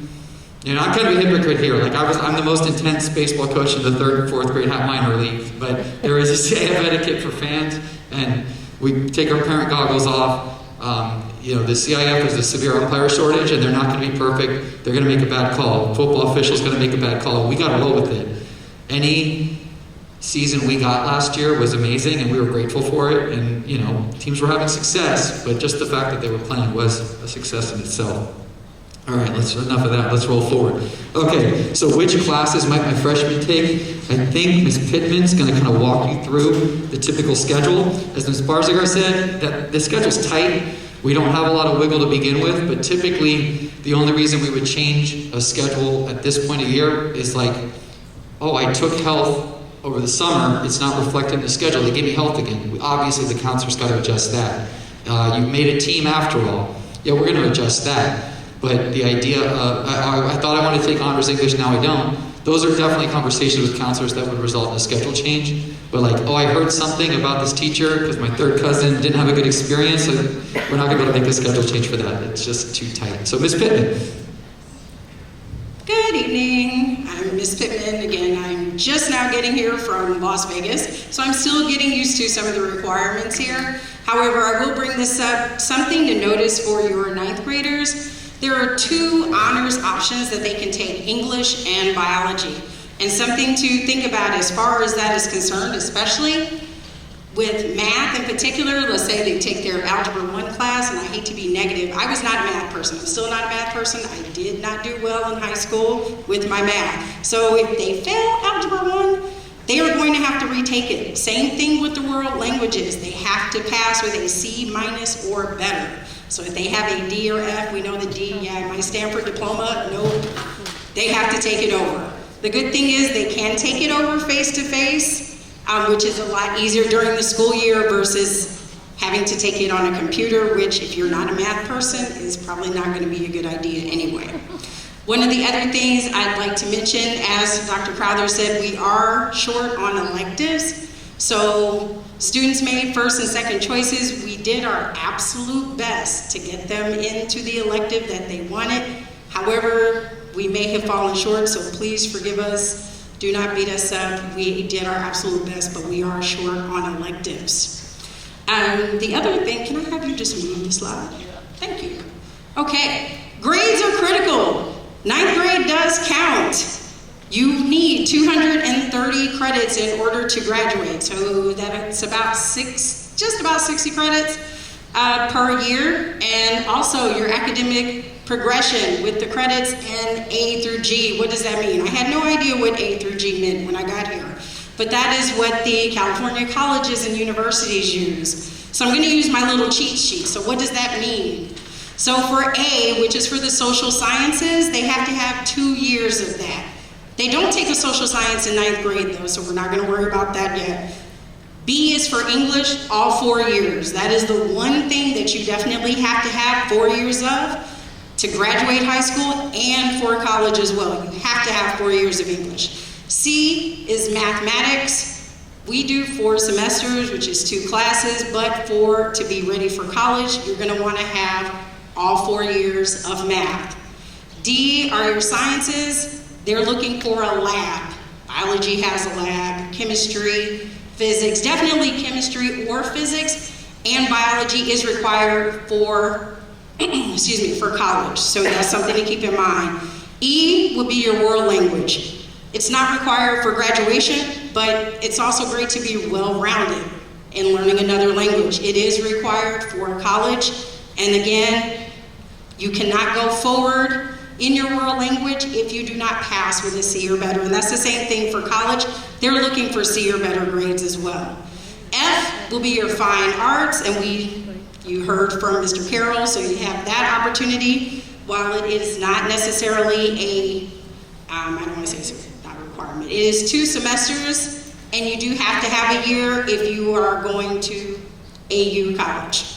I'm kind of a hypocrite here. I'm the most intense baseball coach in the 3rd and 4th grade minor league, but there is a CIF etiquette for fans, and we take our parent goggles off. The CIF is a severe umpire shortage, and they're not going to be perfect. They're going to make a bad call. Football officials going to make a bad call. We got to roll with it. Any season we got last year was amazing, and we were grateful for it. And teams were having success, but just the fact that they were playing was a success in itself. All right, enough of that. Let's roll forward. Okay, so which classes might my freshmen take? I think Ms. Pittman's going to kind of walk you through the typical schedule. As Ms. Barziger said, that the schedule's tight. We don't have a lot of wiggle to begin with, but typically the only reason we would change a schedule at this point of year is I took health over the summer. It's not reflected in the schedule. They gave me health again. Obviously, the counselor's got to adjust that. You made a team after all. Yeah, we're going to adjust that. But the idea of, I thought I wanted to take honors English, now I don't. Those are definitely conversations with counselors that would result in a schedule change. But I heard something about this teacher because my third cousin didn't have a good experience, so we're not going to be able to make a schedule change for that. It's just too tight. So Ms. Pittman. Good evening. I'm Ms. Pittman. Again, I'm just now getting here from Las Vegas, so I'm still getting used to some of the requirements here. However, I will bring this up, something to notice for your 9th graders. There are 2 honors options that they can take, English and biology. And something to think about as far as that is concerned, especially with math in particular. Let's say they take their Algebra 1 class, and I hate to be negative. I was not a math person. I'm still not a math person. I did not do well in high school with my math. So if they fail Algebra 1, they are going to have to retake it. Same thing with the world languages. They have to pass with a C- or better. So if they have a D or F, we know the D, yeah, my Stanford diploma, no, they have to take it over. The good thing is they can take it over face-to-face, which is a lot easier during the school year versus having to take it on a computer, which if you're not a math person is probably not going to be a good idea anyway. One of the other things I'd like to mention, as Dr. Crowther said, we are short on electives. So students made first and second choices. We did our absolute best to get them into the elective that they wanted. However, we may have fallen short, so please forgive us. Do not beat us up. We did our absolute best, but we are short on electives. The other thing, can I have you just move the slide? Thank you. Okay, grades are critical. 9th grade does count. You need 230 credits in order to graduate, so that's about just about 60 credits per year, and also your academic progression with the credits and A through G. What does that mean? I had no idea what A through G meant when I got here, but that is what the California colleges and universities use. So I'm going to use my little cheat sheet. So what does that mean? So for A, which is for the social sciences, they have to have 2 years of that. They don't take a social science in 9th grade though, so we're not going to worry about that yet. B is for English, all 4 years. That is the one thing that you definitely have to have 4 years of to graduate high school and for college as well. You have to have 4 years of English. C is mathematics. We do 4 semesters, which is 2 classes, but to be ready for college, you're going to want to have all 4 years of math. D are your sciences. They're looking for a lab. Biology has a lab, chemistry, physics, definitely chemistry or physics, and biology is required for, for college. So that's something to keep in mind. E will be your world language. It's not required for graduation, but it's also great to be well-rounded in learning another language. It is required for college, and again, you cannot go forward in your world language if you do not pass with a C or better, and that's the same thing for college. They're looking for C or better grades as well. F will be your fine arts, and you heard from Mr. Carroll, so you have that opportunity. While it is not necessarily I don't want to say it's not a requirement. It is 2 semesters, and you do have to have a year if you are going to AU college.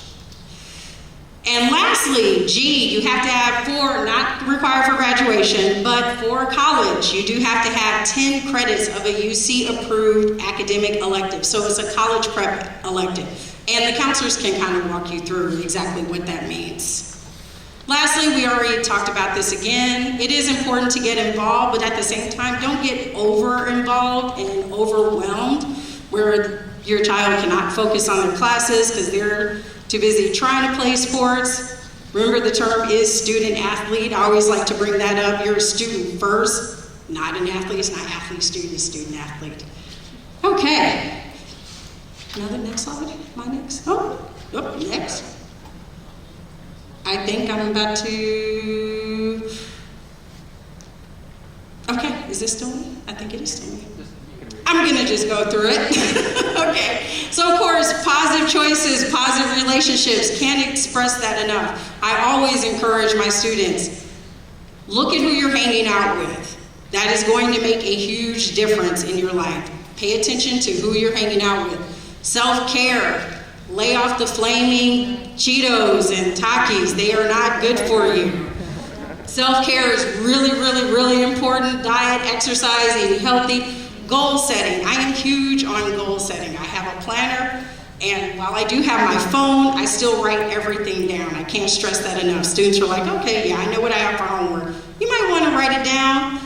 And lastly, G, you have to have 4, not required for graduation, but for college, you do have to have 10 credits of a UC-approved academic elective. So it's a college prep elective. And the counselors can kind of walk you through exactly what that means. Lastly, we already talked about this again. It is important to get involved, but at the same time, don't get over-involved and overwhelmed where your child cannot focus on their classes because they're too busy trying to play sports. Remember, the term is student-athlete. I always like to bring that up. You're a student first, not an athlete. It's not athlete-student, it's student-athlete. Okay. Another next slide? My next? Next. I think I'm about to... Okay, is this still me? I think it is still me. I'm gonna just go through it. Okay, so of course, positive choices, positive relationships, can't express that enough. I always encourage my students, look at who you're hanging out with. That is going to make a huge difference in your life. Pay attention to who you're hanging out with. Self-care, lay off the flaming Cheetos and Takis. They are not good for you. Self-care is really, really, really important. Diet, exercise, eating healthy. Goal setting. I am huge on goal setting. I have a planner, and while I do have my phone, I still write everything down. I can't stress that enough. Students are like, okay, yeah, I know what I have for homework. You might want to write it down,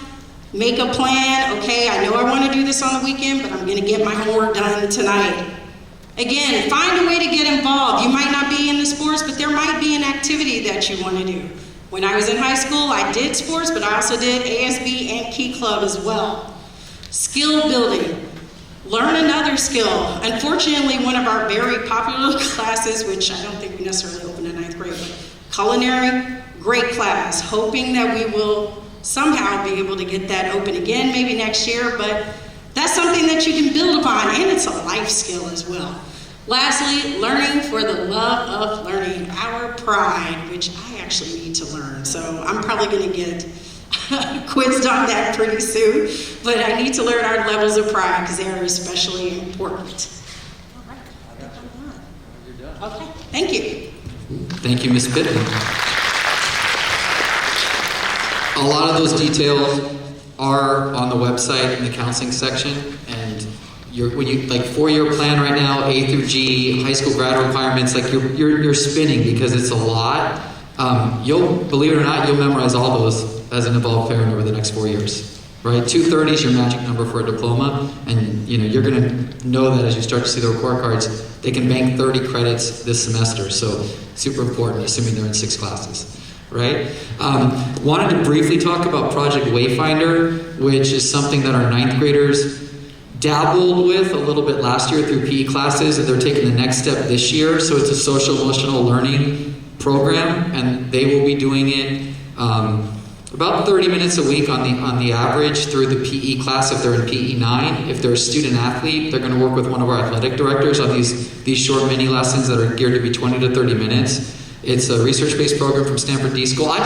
make a plan. Okay, I know I want to do this on the weekend, but I'm going to get my homework done tonight. Again, find a way to get involved. You might not be in the sports, but there might be an activity that you want to do. When I was in high school, I did sports, but I also did ASB and Key Club as well. Skill building. Learn another skill. Unfortunately, one of our very popular classes, which I don't think we necessarily opened in 9th grade, but culinary, great class. Hoping that we will somehow be able to get that open again, maybe next year, but that's something that you can build upon, and it's a life skill as well. Lastly, learning for the love of learning, our pride, which I actually need to learn. So I'm probably going to get quizzed on that pretty soon, but I need to learn our levels of pride because they are especially important. Okay, thank you. Thank you, Ms. Pittman. A lot of those details are on the website in the counseling section, and when you like 4-year plan right now, A through G, high school grad requirements, like you're spinning because it's a lot. You'll, believe it or not, you'll memorize all those as an involved parent over the next 4 years, right? 230 is your magic number for a diploma, and you're going to know that as you start to see the report cards. They can bank 30 credits this semester, so super important, assuming they're in 6 classes, right? Wanted to briefly talk about Project Wayfinder, which is something that our 9th graders dabbled with a little bit last year through PE classes, and they're taking the next step this year. So it's a social emotional learning program, and they will be doing it about 30 minutes a week on the average through the PE class if they're in PE 9. If they're a student athlete, they're going to work with one of our athletic directors on these short mini lessons that are geared to be 20 to 30 minutes. It's a research-based program from Stanford D School. I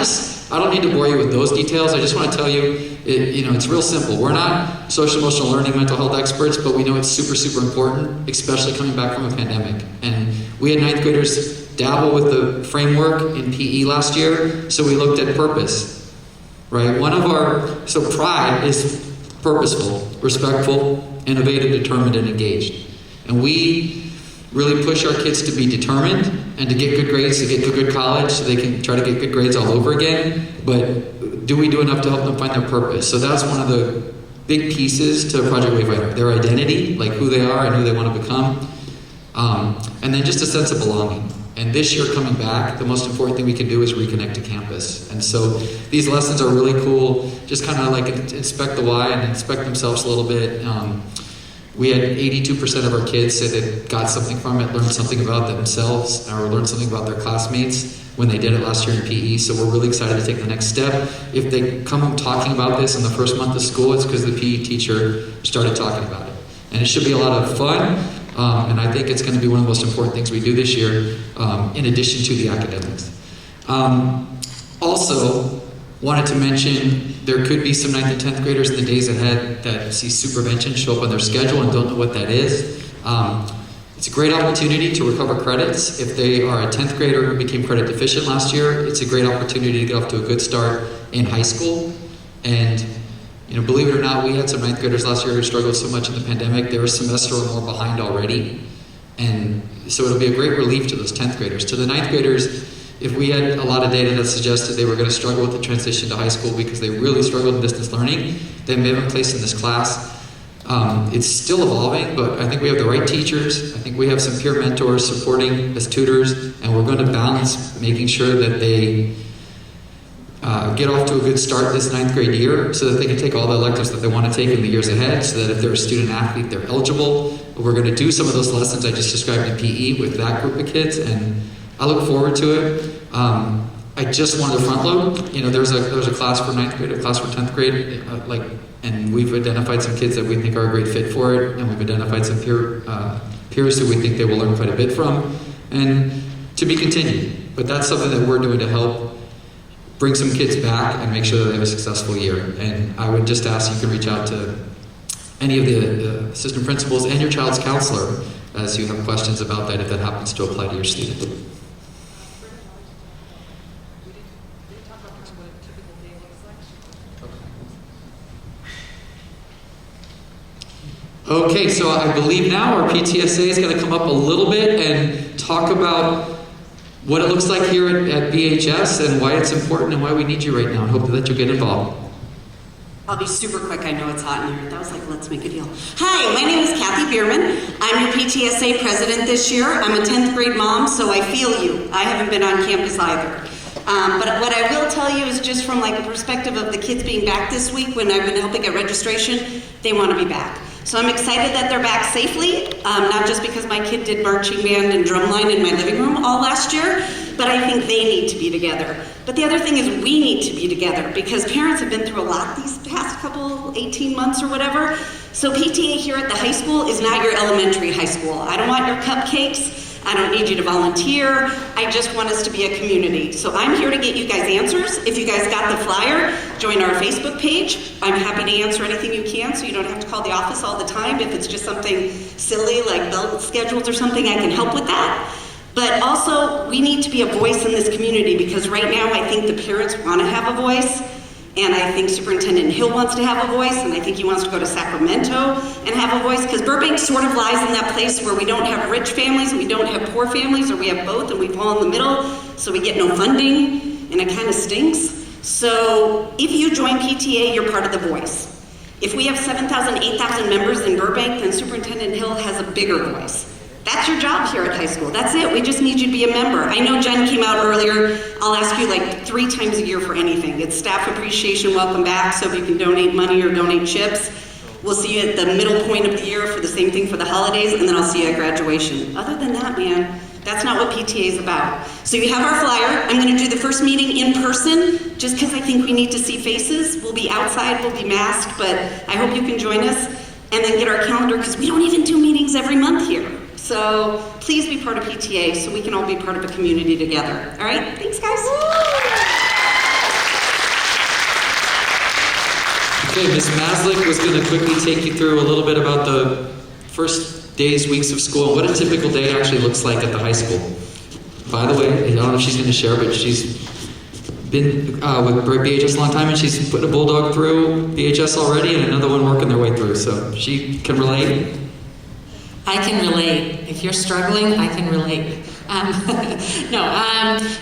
don't need to bore you with those details. I just want to tell you, it's real simple. We're not social emotional learning mental health experts, but we know it's super, super important, especially coming back from a pandemic. And we had 9th graders dabble with the framework in PE last year, so we looked at purpose, right? So pride is purposeful, respectful, innovative, determined, and engaged. And we really push our kids to be determined and to get good grades, to get to a good college, so they can try to get good grades all over again. But do we do enough to help them find their purpose? So that's one of the big pieces to Project Wayfinder. Their identity, like who they are and who they want to become. And then just a sense of belonging. And this year coming back, the most important thing we can do is reconnect to campus. And so these lessons are really cool. Just kind of like inspect the why and inspect themselves a little bit. We had 82% of our kids say they got something from it, learned something about themselves, or learned something about their classmates when they did it last year in PE. So we're really excited to take the next step. If they come home talking about this in the first month of school, it's because the PE teacher started talking about it. And it should be a lot of fun. And I think it's going to be one of the most important things we do this year, in addition to the academics. Also, wanted to mention there could be some 9th and 10th graders in the days ahead that see supervention show up on their schedule and don't know what that is. It's a great opportunity to recover credits. If they are a 10th grader who became credit deficient last year, it's a great opportunity to get off to a good start in high school. And believe it or not, we had some 9th graders last year who struggled so much in the pandemic. They were a semester or more behind already. And so it'll be a great relief to those 10th graders. To the 9th graders, if we had a lot of data that suggested they were going to struggle with the transition to high school because they really struggled in distance learning, they may have been placed in this class. It's still evolving, but I think we have the right teachers. I think we have some peer mentors supporting as tutors, and we're going to balance making sure that they get off to a good start this 9th grade year so that they can take all the electives that they want to take in the years ahead, so that if they're a student athlete, they're eligible. We're going to do some of those lessons I just described in PE with that group of kids, and I look forward to it. I just wanted to front load. There's a class for 9th grade, a class for 10th grade, and we've identified some kids that we think are a great fit for it, and we've identified some peers who we think they will learn quite a bit from, and to be continued. But that's something that we're doing to help bring some kids back and make sure that they have a successful year. And I would just ask you can reach out to any of the assistant principals and your child's counselor as you have questions about that if that happens to apply to your student. Okay, so I believe now our PTSA is going to come up a little bit and talk about what it looks like here at BHS and why it's important and why we need you right now, and hope that you'll get involved. I'll be super quick. I know it's hot in here. That was like, let's make a deal. Hi, my name is Kathy Bierman. I'm your PTSA president this year. I'm a 10th grade mom, so I feel you. I haven't been on campus either. But what I will tell you is just from like a perspective of the kids being back this week when I've been helping at registration, they want to be back. So I'm excited that they're back safely, not just because my kid did marching band and drumline in my living room all last year, but I think they need to be together. But the other thing is we need to be together because parents have been through a lot these past couple, 18 months or whatever. So PTA here at the high school is not your elementary high school. I don't want your cupcakes. I don't need you to volunteer. I just want us to be a community. So I'm here to get you guys answers. If you guys got the flyer, join our Facebook page. I'm happy to answer anything you can, so you don't have to call the office all the time. If it's just something silly like belt schedules or something, I can help with that. But also, we need to be a voice in this community, because right now I think the parents want to have a voice, and I think Superintendent Hill wants to have a voice, and I think he wants to go to Sacramento and have a voice, because Burbank sort of lies in that place where we don't have rich families, and we don't have poor families, or we have both, and we fall in the middle, so we get no funding, and it kind of stinks. So if you join PTA, you're part of the voice. If we have 7,000, 8,000 members in Burbank, then Superintendent Hill has a bigger voice. That's your job here at high school. That's it. We just need you to be a member. I know Jen came out earlier. I'll ask you like 3 times a year for anything. It's staff appreciation, welcome back. So if you can donate money or donate chips, we'll see you at the middle point of the year for the same thing for the holidays, and then I'll see you at graduation. Other than that, man, that's not what PTA is about. So you have our flyer. I'm going to do the first meeting in person, just because I think we need to see faces. We'll be outside, we'll be masked, but I hope you can join us, and then get our calendar, because we don't even do meetings every month here. So please be part of PTA so we can all be part of a community together. All right? Thanks, guys. Okay, Ms. Maslick was going to quickly take you through a little bit about the first days, weeks of school, and what a typical day actually looks like at the high school. By the way, I don't know if she's going to share, but she's been with BHS a long time, and she's put a bulldog through BHS already and another one working their way through, so she can relate. I can relate. If you're struggling, I can relate.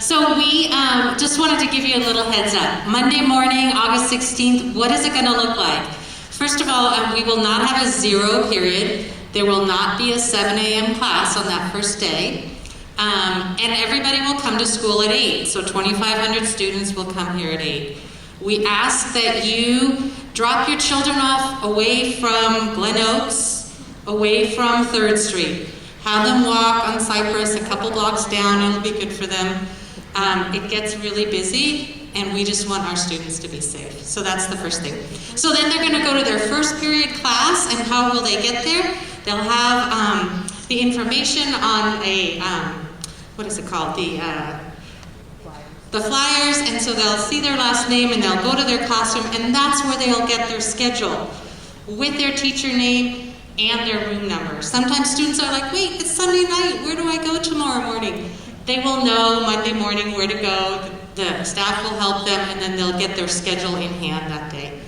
So we just wanted to give you a little heads up. Monday morning, August 16th, what is it going to look like? First of all, we will not have a 0 period. There will not be a 7 a.m. class on that first day. And everybody will come to school at 8. So 2,500 students will come here at 8. We ask that you drop your children off away from Glen Oaks, away from 3rd Street. Have them walk on Cypress a couple blocks down. It'll be good for them. It gets really busy, and we just want our students to be safe. So that's the first thing. So then they're going to go to their first period class, and how will they get there? They'll have the information on a, what is it called? The flyers, and so they'll see their last name, and they'll go to their classroom, and that's where they'll get their schedule with their teacher name and their room number. Sometimes students are like, wait, it's Sunday night, where do I go tomorrow morning? They will know Monday morning where to go, the staff will help them, and then they'll get their schedule in hand that day.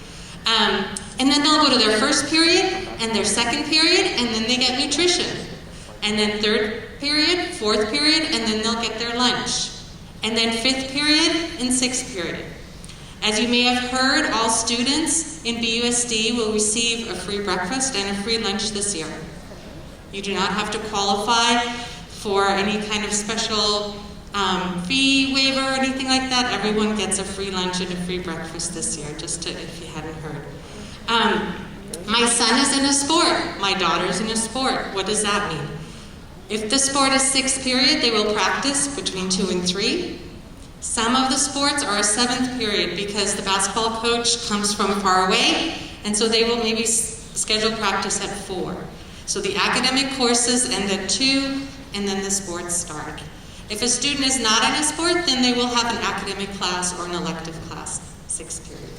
And then they'll go to their first period, and their second period, and then they get nutrition. And then 3rd period, 4th period, and then they'll get their lunch. And then 5th period and 6th period. As you may have heard, all students in BUSD will receive a free breakfast and a free lunch this year. You do not have to qualify for any kind of special fee waiver or anything like that. Everyone gets a free lunch and a free breakfast this year, if you hadn't heard. My son is in a sport. My daughter's in a sport. What does that mean? If the sport is 6th period, they will practice between 2 and 3. Some of the sports are a 7th period because the basketball coach comes from far away, and so they will maybe schedule practice at 4. So the academic courses end at 2, and then the sports start. If a student is not in a sport, then they will have an academic class or an elective class, 6th period.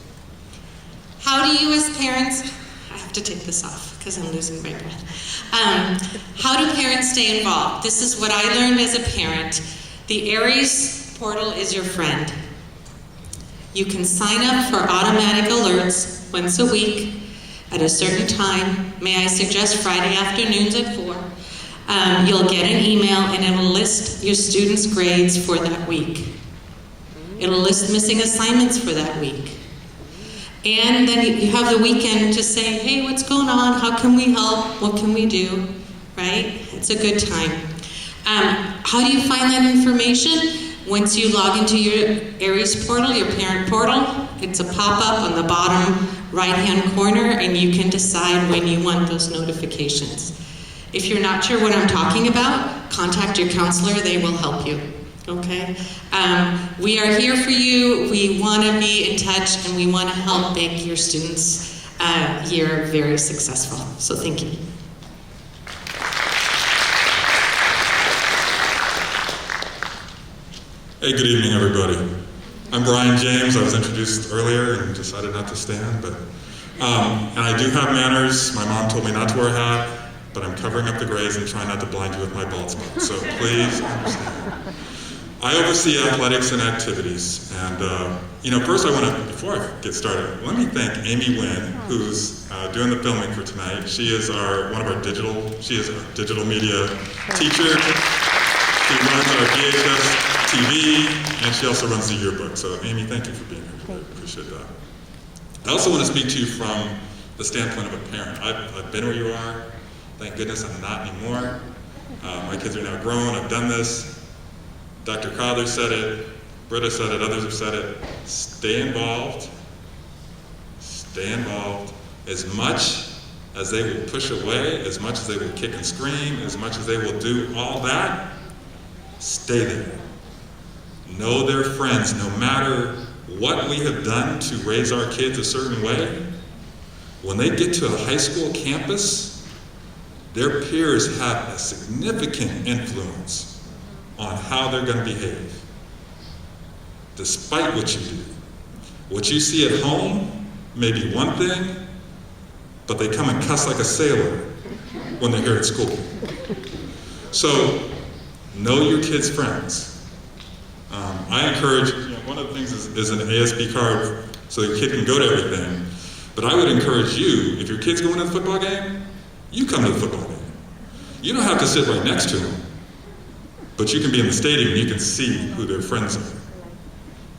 How do you as parents, I have to take this off because I'm losing my breath. How do parents stay involved? This is what I learned as a parent. The Aries portal is your friend. You can sign up for automatic alerts once a week at a certain time. May I suggest Friday afternoons at 4. You'll get an email and it will list your students' grades for that week. It'll list missing assignments for that week. And then you have the weekend to say, hey, what's going on? How can we help? What can we do? Right? It's a good time. How do you find that information? Once you log into your Aries portal, your parent portal, it's a pop-up on the bottom right-hand corner, and you can decide when you want those notifications. If you're not sure what I'm talking about, contact your counselor. They will help you. Okay? We are here for you. We want to be in touch, and we want to help make your students' year very successful. So thank you. Hey, good evening, everybody. I'm Brian James. I was introduced earlier and decided not to stand, but and I do have manners. My mom told me not to wear a hat, but I'm covering up the grays and trying not to blind you with my bald spot. So please understand. I oversee athletics and activities, and first I want to, before I get started, let me thank Amy Wynn, who's doing the filming for tonight. She is one of our digital media teacher. She runs our BHS-TV, and she also runs the yearbook. So Amy, thank you for being here. I appreciate that. I also want to speak to you from the standpoint of a parent. I've been where you are. Thank goodness I'm not anymore. My kids are now grown. I've done this. Dr. Crowther said it. Britta said it. Others have said it. Stay involved. Stay involved. As much as they will push away, as much as they will kick and scream, as much as they will do all that, stay there. Know their friends. No matter what we have done to raise our kids a certain way, when they get to a high school campus, their peers have a significant influence on how they're going to behave, despite what you do. What you see at home may be one thing, but they come and cuss like a sailor when they're here at school. So, know your kids' friends. I encourage, one of the things is an ASB card so your kid can go to everything. But I would encourage you, if your kid's going to the football game, you come to the football game. You don't have to sit right next to them, but you can be in the stadium and you can see who their friends are.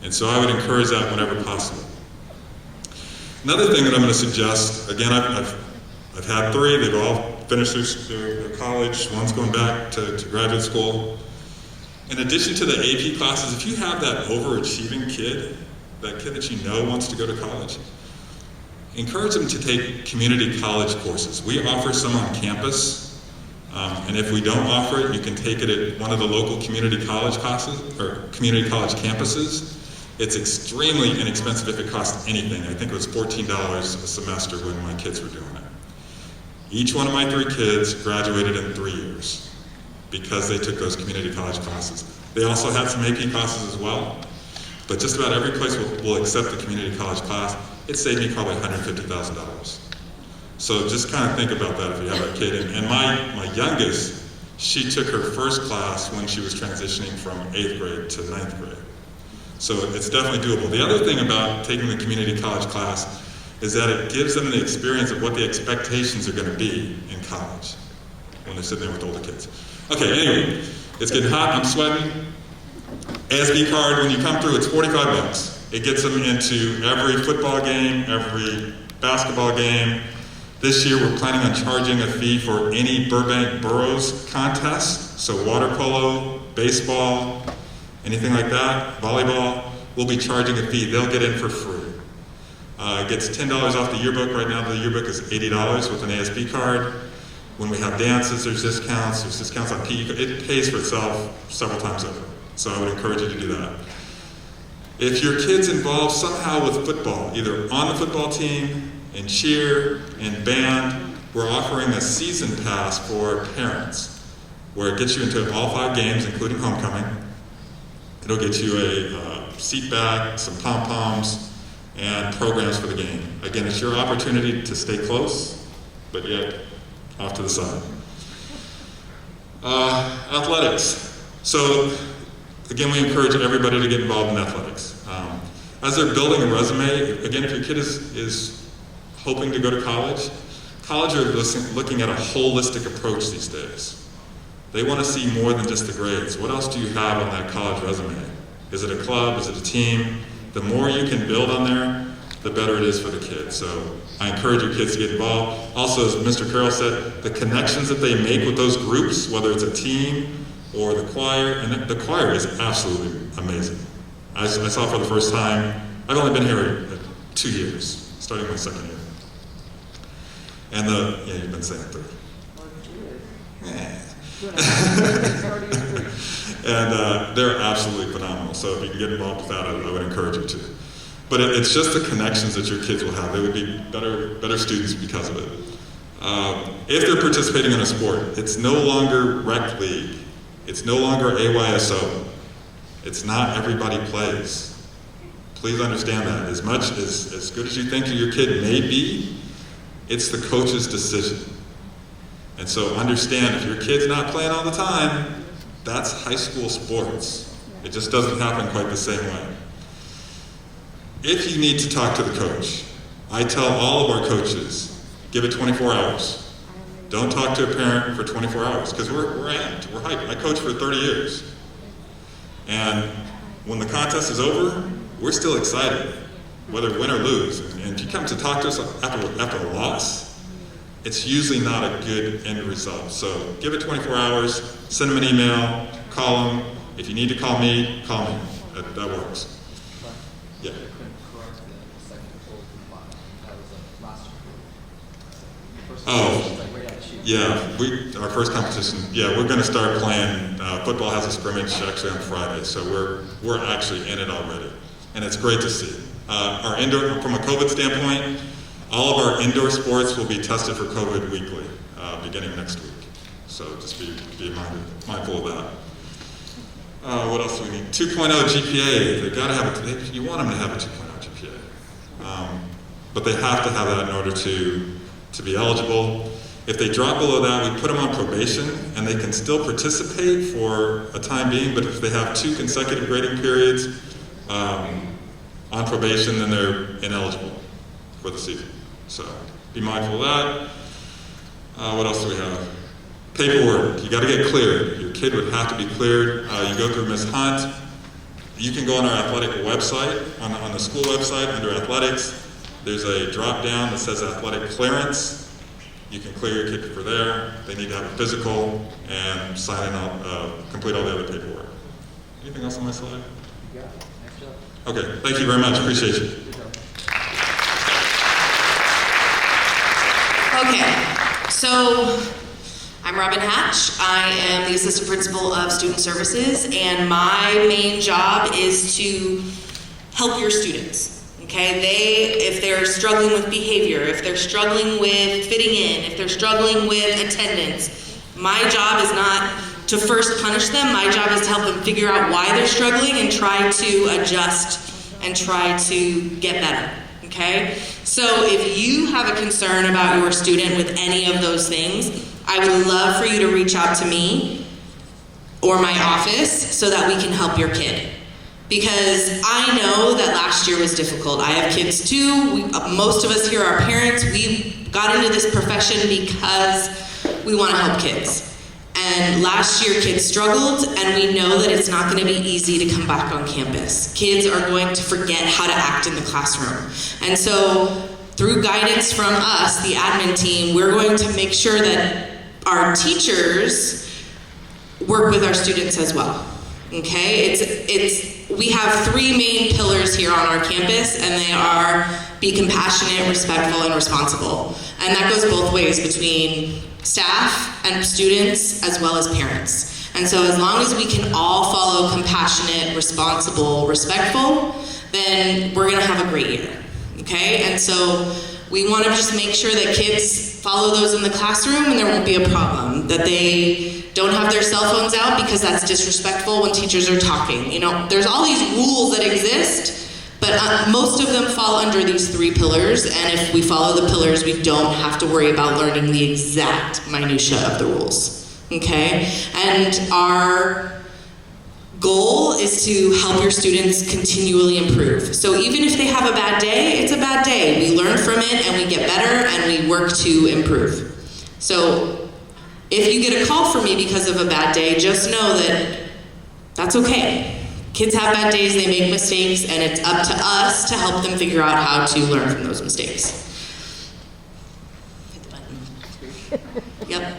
And so I would encourage that whenever possible. Another thing that I'm going to suggest, again, I've had 3, they've all finished their college, one's going back to graduate school. In addition to the AP classes, if you have that overachieving kid, that kid that you know wants to go to college, encourage them to take community college courses. We offer some on campus, and if we don't offer it, you can take it at one of the local community college classes, or community college campuses. It's extremely inexpensive if it costs anything. I think it was $14 a semester when my kids were doing it. Each one of my 3 kids graduated in 3 years because they took those community college classes. They also had some AP classes as well, but just about every place will accept the community college class. It saved me probably $150,000. So just kind of think about that if you have a kid. And my youngest, she took her first class when she was transitioning from 8th grade to 9th grade. So it's definitely doable. The other thing about taking the community college class is that it gives them the experience of what the expectations are going to be in college when they're sitting there with older kids. Okay, anyway, it's getting hot, I'm sweating. ASB card, when you come through, it's $45. It gets them into every football game, every basketball game. This year we're planning on charging a fee for any Burbank Boroughs contest, so water polo, baseball, anything like that, volleyball, we'll be charging a fee. They'll get in for free. It gets $10 off the yearbook. Right now the yearbook is $80 with an ASB card. When we have dances, there's discounts on PE. It pays for itself several times over. So I would encourage you to do that. If your kid's involved somehow with football, either on the football team, in cheer, in band, we're offering a season pass for parents, where it gets you into all 5 games, including homecoming. It'll get you a seat back, some pom-poms, and programs for the game. Again, it's your opportunity to stay close, but yet off to the side. Athletics. So, again, we encourage everybody to get involved in athletics. As they're building a resume, again, if your kid is hoping to go to college are looking at a holistic approach these days. They want to see more than just the grades. What else do you have on that college resume? Is it a club? Is it a team? The more you can build on there, the better it is for the kids. So I encourage your kids to get involved. Also, as Mr. Carroll said, the connections that they make with those groups, whether it's a team or the choir, and the choir is absolutely amazing. I saw it for the first time. I've only been here 2 years, starting my 2nd year. And you've been saying 3. Yeah. And they're absolutely phenomenal. So if you can get involved with that, I would encourage you to. But it's just the connections that your kids will have. They would be better students because of it. If they're participating in a sport, it's no longer rec league. It's no longer AYSO. It's not everybody plays. Please understand that. As good as you think your kid may be, it's the coach's decision. And so understand, if your kid's not playing all the time, that's high school sports. It just doesn't happen quite the same way. If you need to talk to the coach, I tell all of our coaches, give it 24 hours. Don't talk to a parent for 24 hours, because we're amped, we're hyped. I coached for 30 years. And when the contest is over, we're still excited, whether win or lose. And if you come to talk to us after a loss, it's usually not a good end result. So give it 24 hours, send them an email, call them. If you need to call me, call me. That works. Yeah. Oh, yeah, our first competition, we're going to start playing. Football has a scrimmage actually on Friday, so we're actually in it already. And it's great to see. Our indoor, from a COVID standpoint, all of our indoor sports will be tested for COVID weekly, beginning next week. So just be mindful of that. What else do we need? 2.0 GPA. They gotta have you want them to have a 2.0 GPA. But they have to have that in order to be eligible. If they drop below that, we put them on probation, and they can still participate for a time being, but if they have 2 consecutive grading periods on probation, then they're ineligible for the season. So be mindful of that. What else do we have? Paperwork. You got to get cleared. Your kid would have to be cleared. You go through Ms. Hunt. You can go on our athletic website, on the school website, under athletics. There's a drop down that says athletic clearance. You can clear your kid for there. They need to have a physical and sign in, complete all the other paperwork. Anything else on my slide? Yeah, nice job. Okay, thank you very much. Appreciate you. Okay, so I'm Robin Hatch. I am the Assistant Principal of Student Services, and my main job is to help your students. Okay, if they're struggling with behavior, if they're struggling with fitting in, if they're struggling with attendance, my job is not to first punish them. My job is to help them figure out why they're struggling and try to adjust and try to get better. Okay? So if you have a concern about your student with any of those things, I would love for you to reach out to me or my office so that we can help your kid. Because I know that last year was difficult. I have kids too. Most of us here are parents. We got into this profession because we want to help kids. And last year kids struggled, and we know that it's not going to be easy to come back on campus. Kids are going to forget how to act in the classroom. And so through guidance from us, the admin team, we're going to make sure that our teachers work with our students as well. Okay, we have 3 main pillars here on our campus, and they are be compassionate, respectful, and responsible. And that goes both ways between staff and students as well as parents. And so as long as we can all follow compassionate, responsible, respectful, then we're gonna have a great year, okay? And so we wanna just make sure that kids follow those in the classroom and there won't be a problem, that they don't have their cell phones out because that's disrespectful when teachers are talking. You know, there's all these rules that exist, but most of them fall under these 3 pillars, and if we follow the pillars, we don't have to worry about learning the exact minutia of the rules, okay? And our goal is to help your students continually improve. So even if they have a bad day, it's a bad day. We learn from it, and we get better, and we work to improve. So if you get a call from me because of a bad day, just know that that's okay. Kids have bad days, they make mistakes, and it's up to us to help them figure out how to learn from those mistakes. Hit the button. Yep.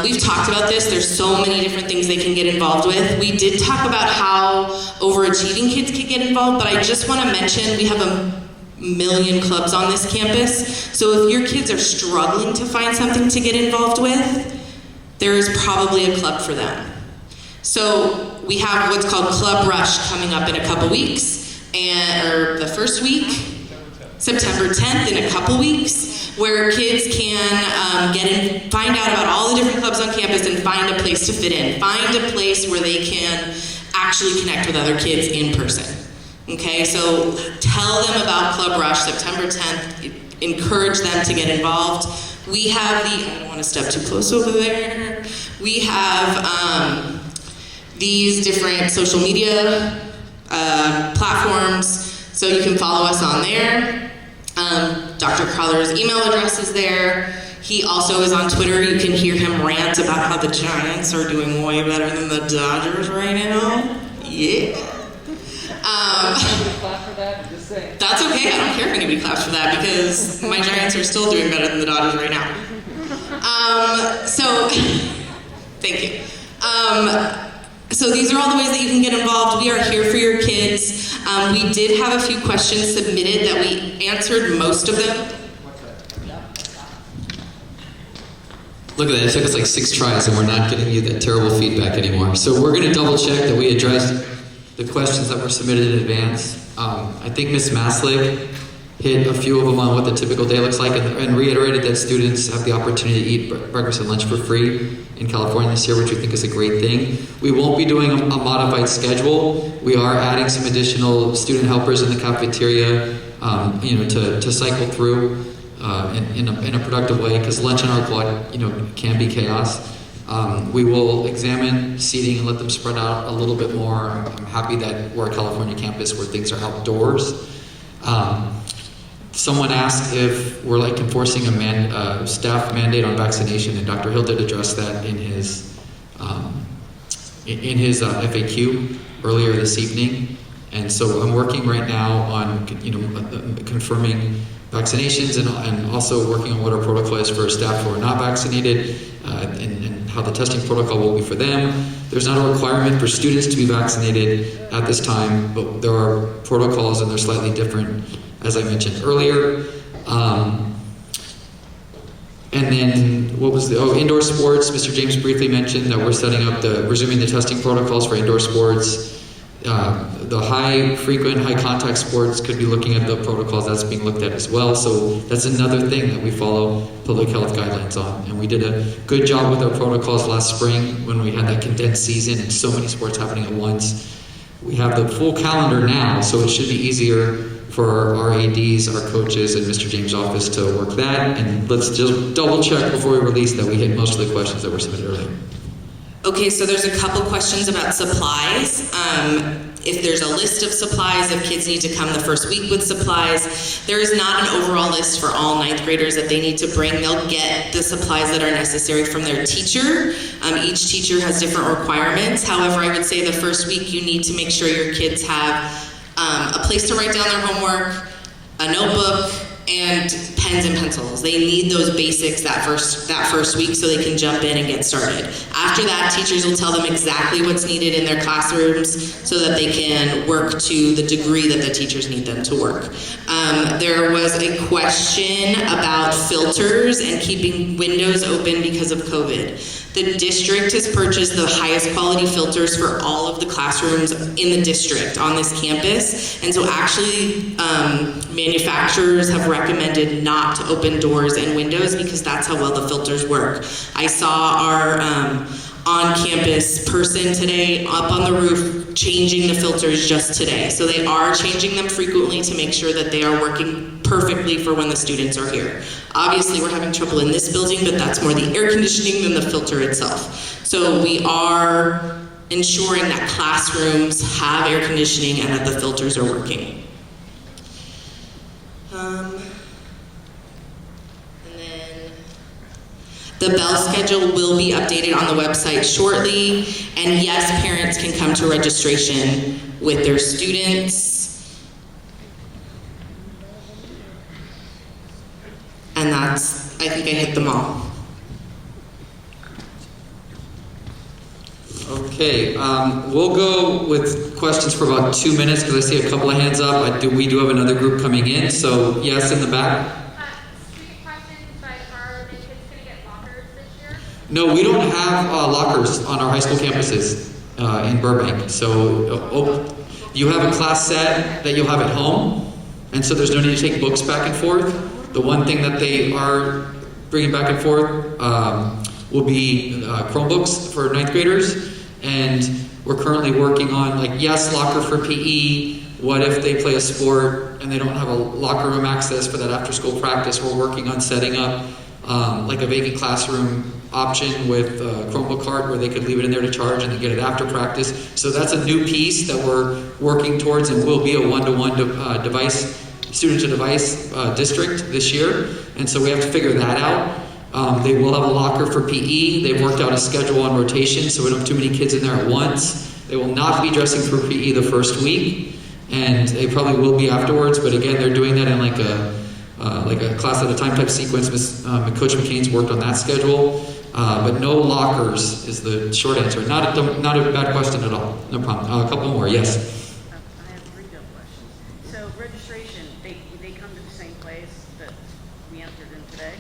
We've talked about this. There's so many different things they can get involved with. We did talk about how overachieving kids can get involved, but I just want to mention we have a million clubs on this campus. So if your kids are struggling to find something to get involved with, there is probably a club for them. So we have what's called Club Rush coming up in a couple weeks, or the first week, September 10th, in a couple weeks, where kids can find out about all the different clubs on campus and find a place to fit in. Find a place where they can actually connect with other kids in person. Okay, so tell them about Club Rush, September 10th. Encourage them to get involved. We have I don't want to step too close over there. We have these different social media platforms, so you can follow us on there. Dr. Crowther's email address is there. He also is on Twitter. You can hear him rant about how the Giants are doing way better than the Dodgers right now. Yeah. That's okay. I don't care if anybody claps for that because my Giants are still doing better than the Dodgers right now. So, thank you. So these are all the ways that you can get involved. We are here for your kids. We did have a few questions submitted that we answered most of them. Look at that, it took us like 6 tries and we're not getting you that terrible feedback anymore. So we're going to double check that we addressed the questions that were submitted in advance. I think Ms. Maslick hit a few of them on what the typical day looks like and reiterated that students have the opportunity to eat breakfast and lunch for free in California this year, which we think is a great thing. We won't be doing a modified schedule. We are adding some additional student helpers in the cafeteria to cycle through in a productive way, because lunch and art block can be chaos. We will examine seating and let them spread out a little bit more. I'm happy that we're a California campus where things are outdoors. Someone asked if we're like enforcing a staff mandate on vaccination, and Dr. Hill did address that in his FAQ earlier this evening. And so I'm working right now on confirming vaccinations and also working on what our protocol is for staff who are not vaccinated and how the testing protocol will be for them. There's not a requirement for students to be vaccinated at this time, but there are protocols and they're slightly different, as I mentioned earlier. And then what was indoor sports? Mr. James briefly mentioned that we're resuming the testing protocols for indoor sports. The high frequent, high contact sports could be looking at the protocols that's being looked at as well. So that's another thing that we follow public health guidelines on. And we did a good job with our protocols last spring when we had that condensed season and so many sports happening at once. We have the full calendar now, so it should be easier for our ADs, our coaches, and Mr. James' office to work that. And let's just double check before we release that we hit most of the questions that were submitted earlier. Okay, so there's a couple questions about supplies. If there's a list of supplies, if kids need to come the first week with supplies, there is not an overall list for all 9th graders that they need to bring. They'll get the supplies that are necessary from their teacher. Each teacher has different requirements. However, I would say the first week you need to make sure your kids have a place to write down their homework, a notebook, and pens and pencils. They need those basics that first week so they can jump in and get started. After that, teachers will tell them exactly what's needed in their classrooms so that they can work to the degree that the teachers need them to work. There was a question about filters and keeping windows open because of COVID. The district has purchased the highest quality filters for all of the classrooms in the district on this campus. And so actually, manufacturers have recommended not to open doors and windows because that's how well the filters work. I saw our on-campus person today up on the roof changing the filters just today. So they are changing them frequently to make sure that they are working perfectly for when the students are here. Obviously, we're having trouble in this building, but that's more the air conditioning than the filter itself. So we are ensuring that classrooms have air conditioning and that the filters are working. The bell schedule will be updated on the website shortly, and yes, parents can come to registration with their students. And I think I hit them all. Okay, we'll go with questions for about 2 minutes because I see a couple of hands up. We do have another group coming in, so yes, in the back. No, we don't have lockers on our high school campuses in Burbank. So you have a class set that you'll have at home, and so there's no need to take books back and forth. The one thing that they are bringing back and forth will be Chromebooks for 9th graders, and we're currently working on, like, yes, locker for PE. What if they play a sport and they don't have a locker room access for that after-school practice? We're working on setting up like a vacant classroom option with a Chromebook cart where they could leave it in there to charge and then get it after practice. So that's a new piece that we're working towards, and will be a one-to-one device, student-to-device district this year. And so we have to figure that out. They will have a locker for PE. They've worked out a schedule on rotation, so we don't have too many kids in there at once. They will not be dressing for PE the first week, and they probably will be afterwards. But again, they're doing that in like a class at a time type sequence. Coach McCain's worked on that schedule. But no lockers is the short answer. Not a bad question at all. No problem. A couple more. Yes. I have 3 dumb questions. So registration, they come to the same place that we entered in today?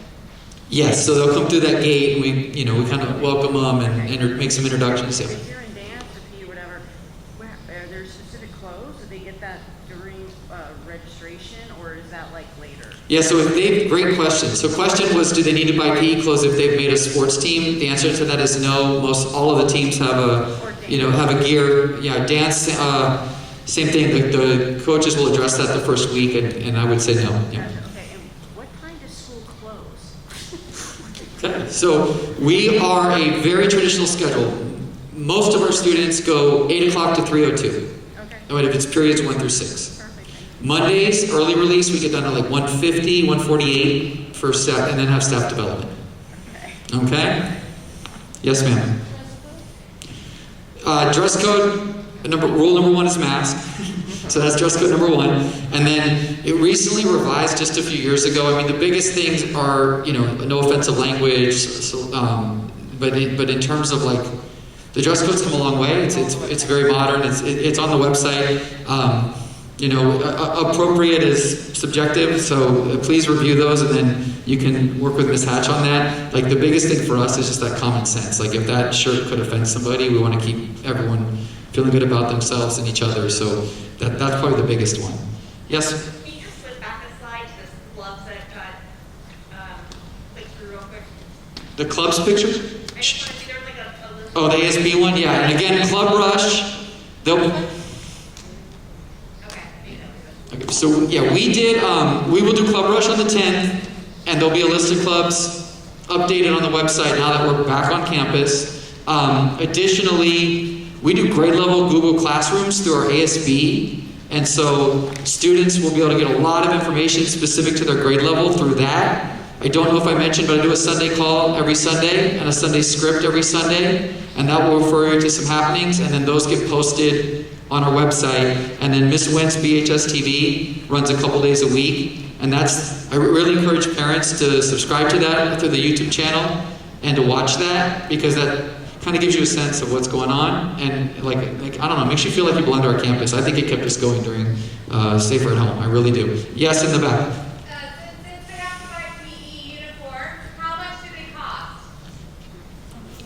Yes. So they'll come through that gate, and we kind of welcome them and make some introductions. Yeah. If you're in dance or PE or whatever, are there specific clothes? Do they get that during registration, or is that like later? Yeah, so great question. So question was, do they need to buy PE clothes if they've made a sports team? The answer to that is no. All of the teams have a gear. Yeah, dance, same thing. The coaches will address that the first week, and I would say no. Yeah. Okay, and what kind of school clothes? Okay, so we are a very traditional schedule. Most of our students go 8 o'clock to 3:02. Okay. If it's periods 1 through 6. Mondays, early release, we get done at like 1:50, 1:48 for staff, and then have staff development. Okay? Yes, ma'am. Dress code, rule number 1 is mask. So that's dress code number 1. And then it recently revised just a few years ago. I mean, the biggest things are, no offensive language, but in terms of like, the dress code's come a long way. It's very modern. It's on the website. Appropriate is subjective, so please review those, and then you can work with Ms. Hatch on that. Like, the biggest thing for us is just that common sense. Like, if that shirt could offend somebody, we want to keep everyone feeling good about themselves and each other, so that's probably the biggest one. Yes? Can you just flip back a slide to the clubs that got clicked through real quick? The clubs picture? I just want to see there's like a list. Oh, the ASB one? Yeah, and again, Club Rush, Okay, so yeah, we will do Club Rush on the 10th, and there'll be a list of clubs updated on the website now that we're back on campus. Additionally, we do grade level Google Classrooms through our ASB, and so students will be able to get a lot of information specific to their grade level through that. I don't know if I mentioned, but I do a Sunday call every Sunday and a Sunday script every Sunday, and that will refer you to some happenings, and then those get posted on our website. And then Miss Wentz BHS-TV runs a couple days a week, and I really encourage parents to subscribe to that through the YouTube channel and to watch that, because that kind of gives you a sense of what's going on, and like I don't know, makes you feel like you belong to our campus. I think it kept us going during Safer at Home. I really do. Yes, in the back.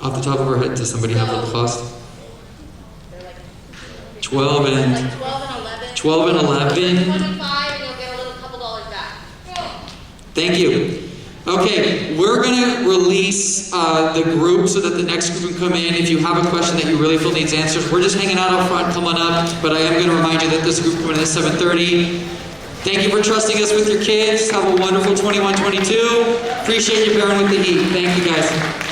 Off the top of our head, does somebody have the cost? 12 and 11. 25, and you'll get a little couple dollars back. Thank you. Okay, we're going to release the group so that the next group can come in. If you have a question that you really feel needs answers, we're just hanging out up front. Come on up. But I am going to remind you that this group coming in at 7:30. Thank you for trusting us with your kids. Have a wonderful 21-22. Appreciate you bearing with the heat. Thank you, guys.